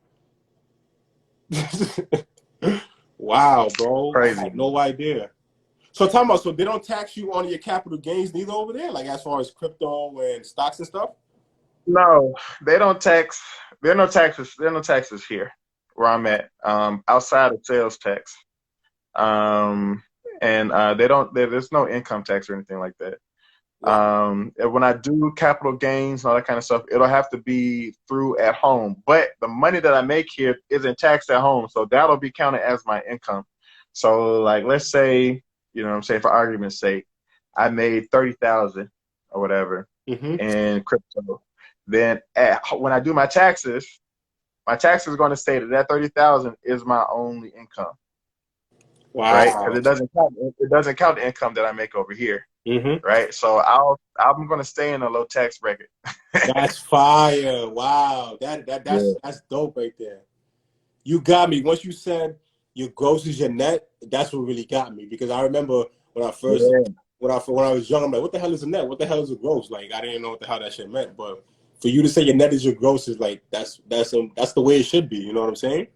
Wow, bro. I Crazy. had no idea. So talking about, so they don't tax you on your capital gains neither over there, like as far as crypto and stocks and stuff. No, they don't tax. There are no taxes. There are no taxes here where I'm at. Outside of sales tax. Um, and they don't. There's no income tax or anything like that. Wow. And when I do capital gains and all that kind of stuff, it'll have to be through at home. But the money that I make here isn't taxed at home, so that'll be counted as my income. So, like, let's say, you know, what I'm saying for argument's sake, I made 30,000 or whatever Mm-hmm. in crypto. Then when I do my taxes are going to say that 30,000 is my only income, right? Because Wow. it doesn't count the income that I make over here, Mm-hmm. right? So I'm going to stay in a low tax bracket. That's fire. Wow. Yeah, That's dope right there. You got me. Once you said your gross is your net, that's what really got me because I remember when I first yeah, when I was young, I'm like, what the hell is a net? What the hell is a gross? Like I didn't know what the hell that shit meant. But for you to say your net is your gross is like that's the way it should be. You know what I'm saying?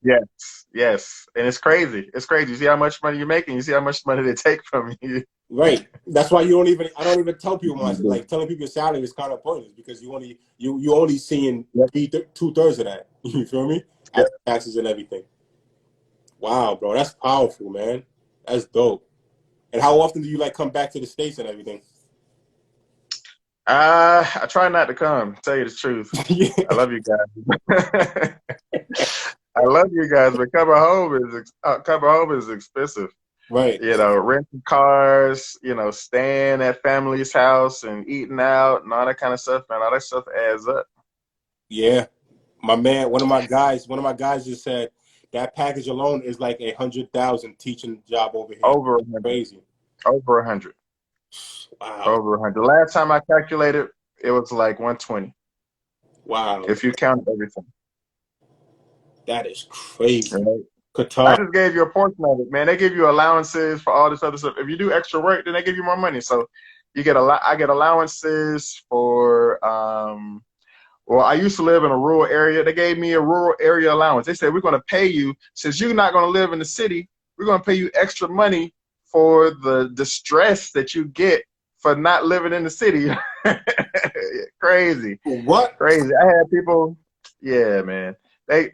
yes, yes. And it's crazy. It's crazy. You see how much money you're making. You see how much money they take from you. Right. That's why you don't even. I don't even tell people my like telling people your salary is kind of pointless because you only seeing Yep, 2/3 of that. You feel me? yep. After taxes and everything. Wow, bro, that's powerful, man. That's dope. And how often do you like come back to the States and everything? I try not to come. Tell you the truth. Yeah. I love you guys. I love you guys, but cover home is expensive. Right. You know, renting cars, you know, staying at family's house and eating out and all that kind of stuff, man. All that stuff adds up. Yeah. My man, one of my guys just said that package alone is like 100,000 teaching job over here. Over 100. Crazy. Over 100. Wow. Over 100. Last time I calculated, it was like 120 Wow. if you count everything. That is crazy. Right? I Qatar. just gave you a portion of it, man. They give you allowances for all this other stuff. If you do extra work, then they give you more money. So you get a lot. I get allowances for. Well, I used to live in a rural area. They gave me a rural area allowance. They said we're going to pay you since you're not going to live in the city. We're going to pay you extra money for the stress that you get for not living in the city. Crazy. What? Crazy. I had people, yeah, man. They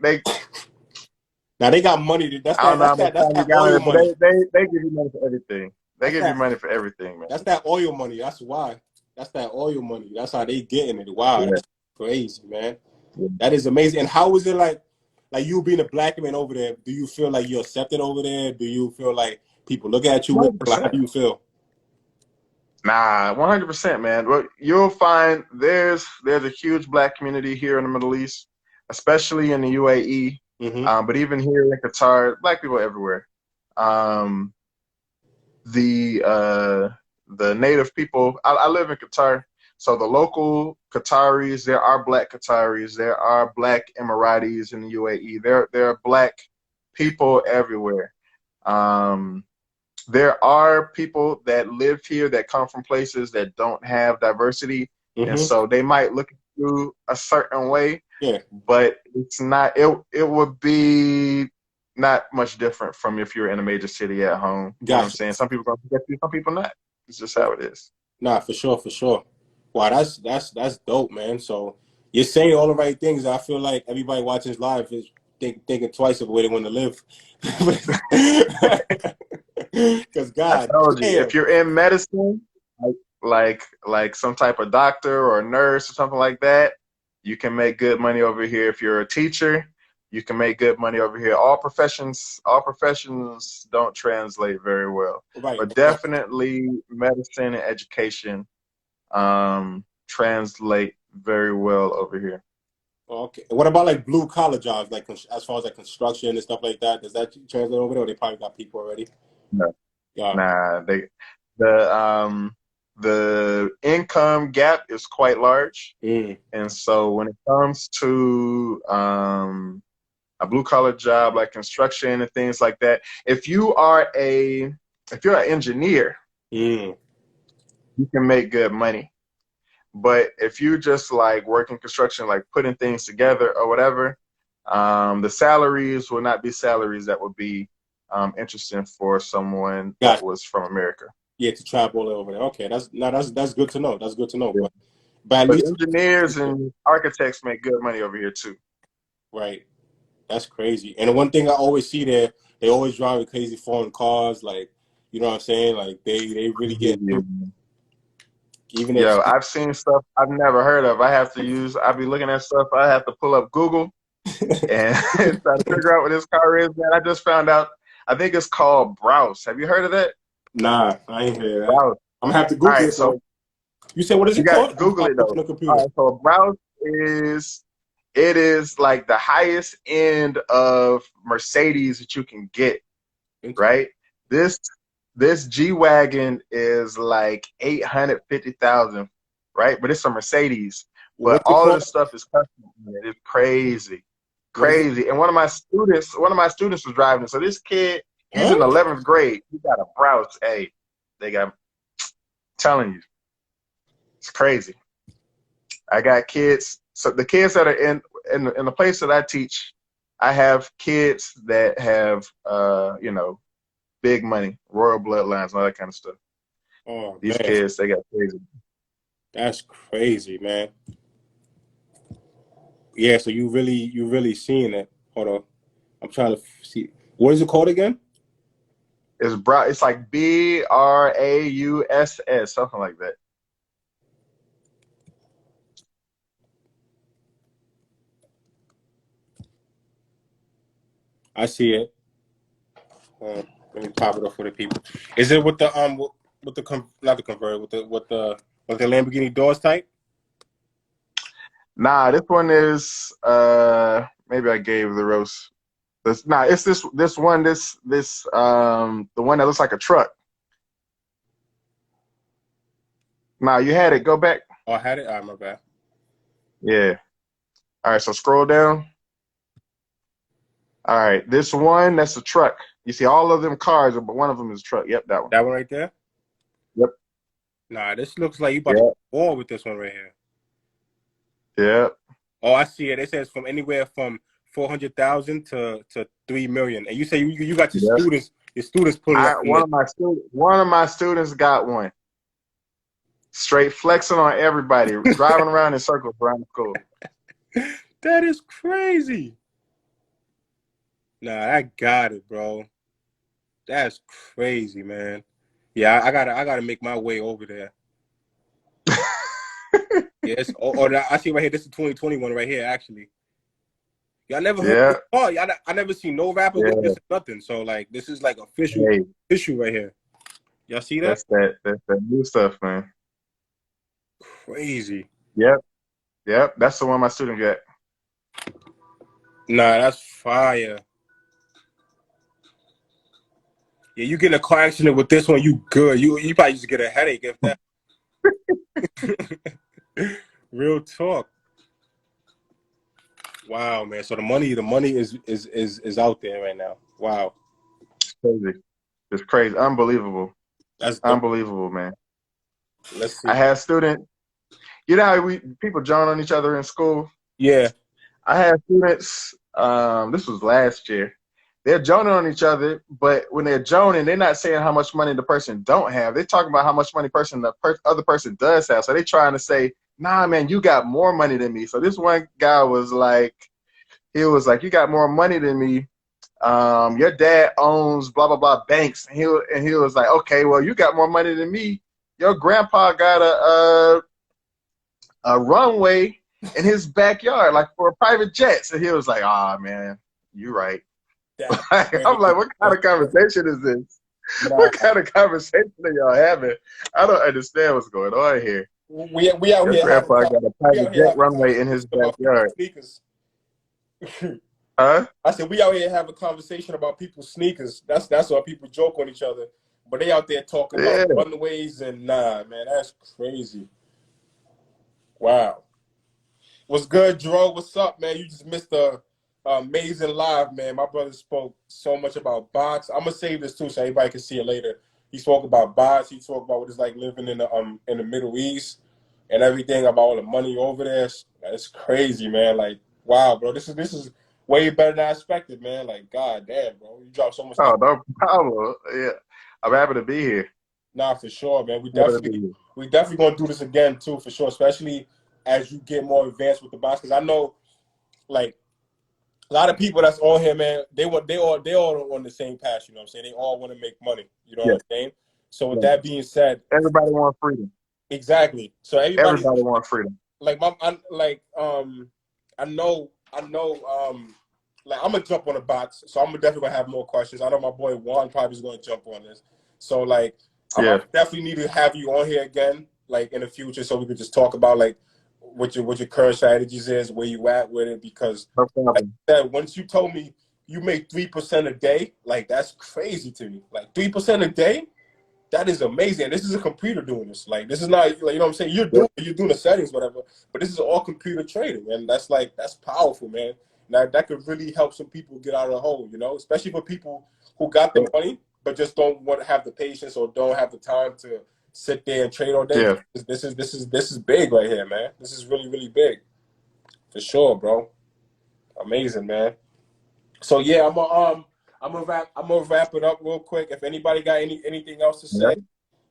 Now they got money. That's I don't know how much that's time you that got on oil it, but money. they give you money for everything. They That's give you that. money for everything, man. That's that oil money. That's why. That's that oil money. That's how they getting it. Wow, Yeah. that's crazy, man. Yeah. That is amazing. And how is it like you being a black man over there? Do you feel like you're accepted over there? Do you feel like people look at you with like, how 100%. do you feel? Nah, 100%, man. Well, you'll find there's a huge black community here in the Middle East, especially in the UAE, Mm-hmm. but even here in Qatar, black people everywhere. Um, the native people. I live in Qatar, so the local Qataris. There are black Qataris. There are black Emiratis in the UAE. There are black people everywhere. Um, there are people that live here that come from places that don't have diversity, and Mm-hmm. so they might look at you a certain way, Yeah. but it's not. It would be not much different from if you're in a major city at home. You know what I'm Gotcha. saying? Some people gonna forget you, some people not. It's just how it is. Nah, for sure, for sure. Wow, that's dope, man. So you're saying all the right things. I feel like everybody watching this live is thinking twice of where they want to live. Because I God told you, damn. if you're in medicine, like some type of doctor or nurse or something like that, you can make good money over here. If you're a teacher, you can make good money over here. All professions don't translate very well, Right. but definitely medicine and education translate very well over here. Okay. What about like blue collar jobs, like as far as like construction and stuff like that? Does that translate over there, or they probably got people already? No, Yeah. nah, the the income gap is quite large. Mm. And so when it comes to a blue collar job like construction and things like that, if you're an engineer, Mm. you can make good money. But if you just like working construction, like putting things together or whatever, the salaries will not be salaries that would be interesting for someone that Gotcha. was from America. Yeah, to travel over there. Okay, that's good to know. That's good to know. Yeah. But at But least engineers and architects make good money over here too. right. That's crazy. And the one thing I always see there, they always drive crazy foreign cars. Like, you know what I'm saying? Like they really get Yeah. even if Yo, I've seen stuff I've never heard of. I be looking at stuff. I have to pull up Google and try to figure out what this car is. Man, I just found out. I think it's called Browse. Have you heard of that? nah, I ain't hear that. Browse. I'm gonna have to All Google right, it though. so You said what is you it got called? I'm Google it looking though. on the All computer. right, so Browse is like the highest end of Mercedes that you can get, right? This this G Wagon is like 850,000, right? But it's a Mercedes. But What's it all of called? this stuff is custom. Man. It's crazy, What is it? crazy. And one of my students was driving it. So this kid, he's in Huh? 11th grade. He got a Browse. Hey, they got. Telling you, it's crazy. I got kids. So the kids that are in the place that I teach, I have kids that have big money, royal bloodlines, all that kind of stuff. Oh These man, kids, they got crazy. that's crazy, man. Yeah, so you really seeing it. Hold on. I'm trying to see. What is it called again? It's like Brauss, something like that. I see it. Let me pop it up for the people. Is it with the not the converter with the Lamborghini doors type? Nah, this one is maybe I gave the roast. It's this one the one that looks like a truck. Nah, you had it. Go back. Oh, I had it. My bad. Yeah. All right, so scroll down. All right, this one, that's a truck. You see all of them cars, but one of them is a truck. Yep, that one. That one right there. Yep. Nah, this looks like you about to Yep. war with this one right here. Yep. Oh, I see it. It says from anywhere from 400,000 to 3 million. And you say you got Yep. your students pulling up from One of my students got one. Straight flexing on everybody, driving around in circles around the school. That is crazy. Nah, I got it, bro. That's crazy, man. Yeah, I gotta make my way over there. Yes. I see right here. This is 2021 right here, actually. Y'all never heard Yeah. this? Oh, I never seen no rapper with this or nothing. So like, this is like official issue right here. Y'all see that? That's that new stuff, man. Crazy. Yep. That's the one my student got. Nah, that's fire. Yeah, you get in a car accident with this one, you good. You probably just get a headache if that. Real talk. Wow, man. So the money is out there right now. Wow. It's crazy. It's crazy. Unbelievable. That's unbelievable, man. Let's see. I had students. You know how people join on each other in school? Yeah. I had students. This was last year. They're joining on each other, but when they're joining, they're not saying how much money the person don't have. They're talking about how much money the other person does have. So they're trying to say, nah, man, you got more money than me. So this one guy was like, you got more money than me. Your dad owns blah, blah, blah banks. And he was like, okay, well, you got more money than me. Your grandpa got a runway in his backyard, like for a private jet. So he was like, man, you right. I'm like, what kind of conversation is this? Nah. What kind of conversation are y'all having? I don't understand what's going on here. We out Your here. Grandpa got a private jet runway in his backyard. Sneakers. Huh? I said we out here have a conversation about people's sneakers. That's why people joke on each other. But they out there talking about runways and nah, man, that's crazy. Wow. What's good, Dro? What's up, man? You just missed the amazing live, man. My brother spoke so much about bots. I'm gonna save this too so everybody can see it later. He spoke about bots. He talked about what it's like living in the Middle East and everything, about all the money over there. It's crazy, man. Like, wow, bro. This is way better than I expected, man. Like, god damn, bro. You dropped so much stuff. No problem. Yeah. I'm happy to be here. Nah, for sure, man. We definitely gonna do this again too, for sure. Especially as you get more advanced with the bots, because I know, like, a lot of people that's on here, man, they all on the same path. You know what I'm saying? They all want to make money. You know what I'm saying? So with that being said, everybody wants freedom. Exactly. So everybody wants freedom. Like I know. Like, I'm gonna jump on the bots, so I'm definitely gonna have more questions. I know my boy Juan probably is gonna jump on this. So like, I definitely need to have you on here again, like in the future, so we could just talk about like what your current strategies is, where you at with it. Because like I said, once you told me you make 3% a day, like that's crazy to me. Like 3% a day, that is amazing. This is a computer doing this. Like, this is not, like, you know what I'm saying? You're doing the settings, whatever, but this is all computer trading, and that's powerful, man. Now that could really help some people get out of the hole, you know, especially for people who got the money but just don't want to have the patience or don't have the time to sit there and trade all day. Yeah. This is big right here, man. This is really, really big, for sure, bro. Amazing, man. So yeah, I'm gonna wrap it up real quick. If anybody got anything else to say,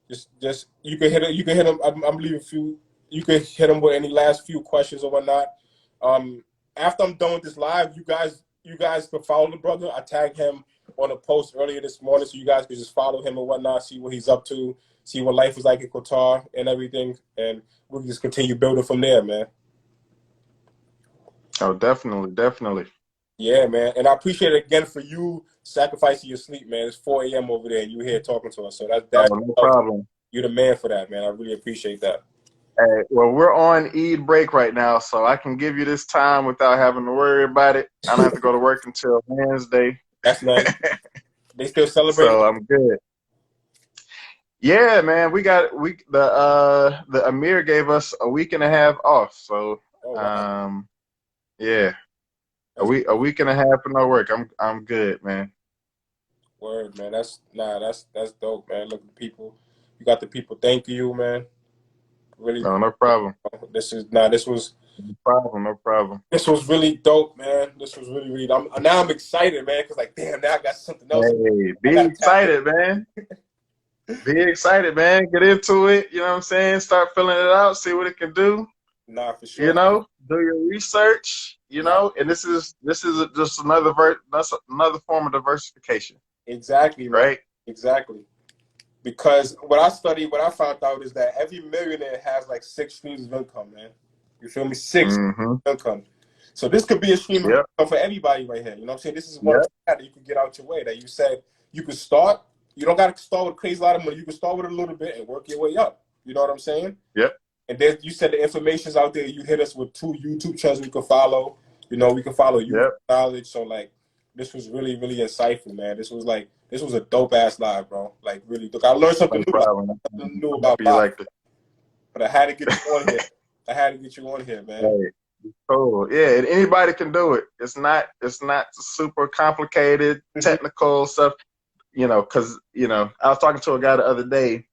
just you can hit him. I'm leaving a few. You can hit him with any last few questions or whatnot. After I'm done with this live, you guys can follow the brother. I tagged him on a post earlier this morning, so you guys can just follow him and whatnot, see what he's up to, see what life is like in Qatar and everything, and we'll just continue building from there, man. Oh, definitely. Yeah, man, and I appreciate it again for you sacrificing your sleep, man. It's 4 a.m. over there, and you here talking to us, so that's no problem. You're the man for that, man. I really appreciate that. Hey, well, we're on Eid break right now, so I can give you this time without having to worry about it. I don't have to go to work until Wednesday. That's nice. They still celebrating? So I'm good. Yeah, man, the Amir gave us a week and a half off, so yeah, a week and a half of no work. I'm good, man. Word, man. That's dope, man. Look at the people. You got the people thanking you, man. Really. No problem. This was no problem. This was really dope, man. This was really, really. Now I'm excited, man, because like, damn, now I got something else. Hey, be excited, man. Be excited, man. Get into it. You know what I'm saying? Start filling it out. See what it can do. Nah, for You sure. know, do your research. You Nah, know, and this is just that's another form of diversification, exactly, man. right? Exactly. Because what I studied, what I found out is that every millionaire has like 6 streams of income, man. You feel me? Six Mm-hmm. income. So this could be a stream of Yep. income for everybody right here. You know what I'm saying? This is one of Yep. the that you could get out your way. That you said you could start. You don't got to start with a crazy lot of money. You can start with a little bit and work your way up. You know what I'm saying? Yep. And then you said the information's out there. You hit us with 2 YouTube channels we can follow. You know, we can follow you Yep. knowledge. So like, this was really, really insightful, man. This was a dope ass live, bro. Like really, look, I learned something No new. problem. Something new about Happy you life, like it. but I had to get you on here. I had to get you on here, man. Hey, cool. Yeah, and anybody can do it. It's not super complicated technical stuff. You know, because I was talking to a guy the other day.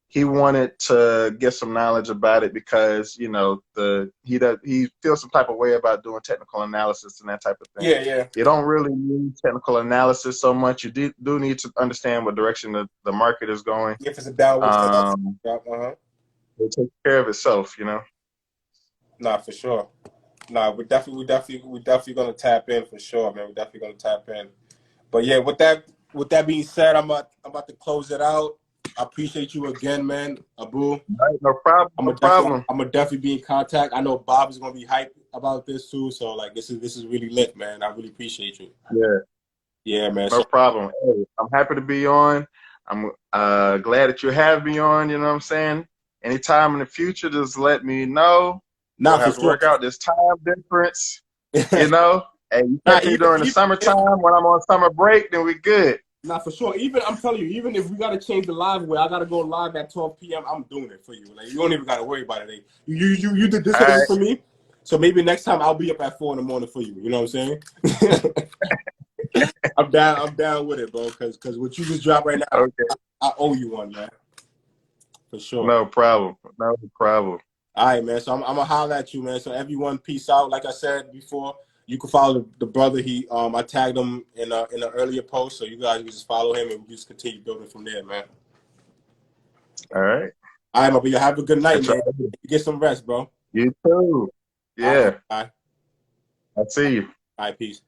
He wanted to get some knowledge about it because he feels some type of way about doing technical analysis and that type of thing. Yeah. You don't really need technical analysis so much. You do need to understand what direction the market is going. If it's a downward trend, It takes care of itself, Nah, for sure. Nah, we definitely gonna tap in for sure, man. We're definitely gonna tap in. But yeah, with that being said, I'm about to close it out. I appreciate you again, man, Abu. All right, no problem. No problem. I'm gonna definitely be in contact. I know Bob is gonna be hyped about this too. So like, this is really lit, man. I really appreciate you. Yeah, Yeah, man. no problem. Hey, I'm happy to be on. I'm glad that you have me on. You know what I'm saying? Anytime in the future, just let me know. We'll Nah, for have to sure. work out this time difference. Hey, you catch me during the even summertime when I'm on summer break, then we good. Nah, for sure. Even I'm telling you, even if we gotta change the live where I gotta go live at 12 p.m., I'm doing it for you. Like you don't even gotta worry about it. You did this All right. for me, so maybe next time I'll be up at 4 a.m. for you. You know what I'm saying? I'm down with it, bro. Cause what you just dropped right now, Okay. I owe you one, man. For sure. No problem. No problem. All right, man. So I'm gonna holler at you, man. So everyone, peace out. Like I said before, you can follow the brother. I tagged him in an earlier post, so you guys can just follow him and we just continue building from there, man. All right. All right, my boy. Have a good night, That's man. right. Get some rest, bro. You too. Yeah. All right. I see you. All right, peace.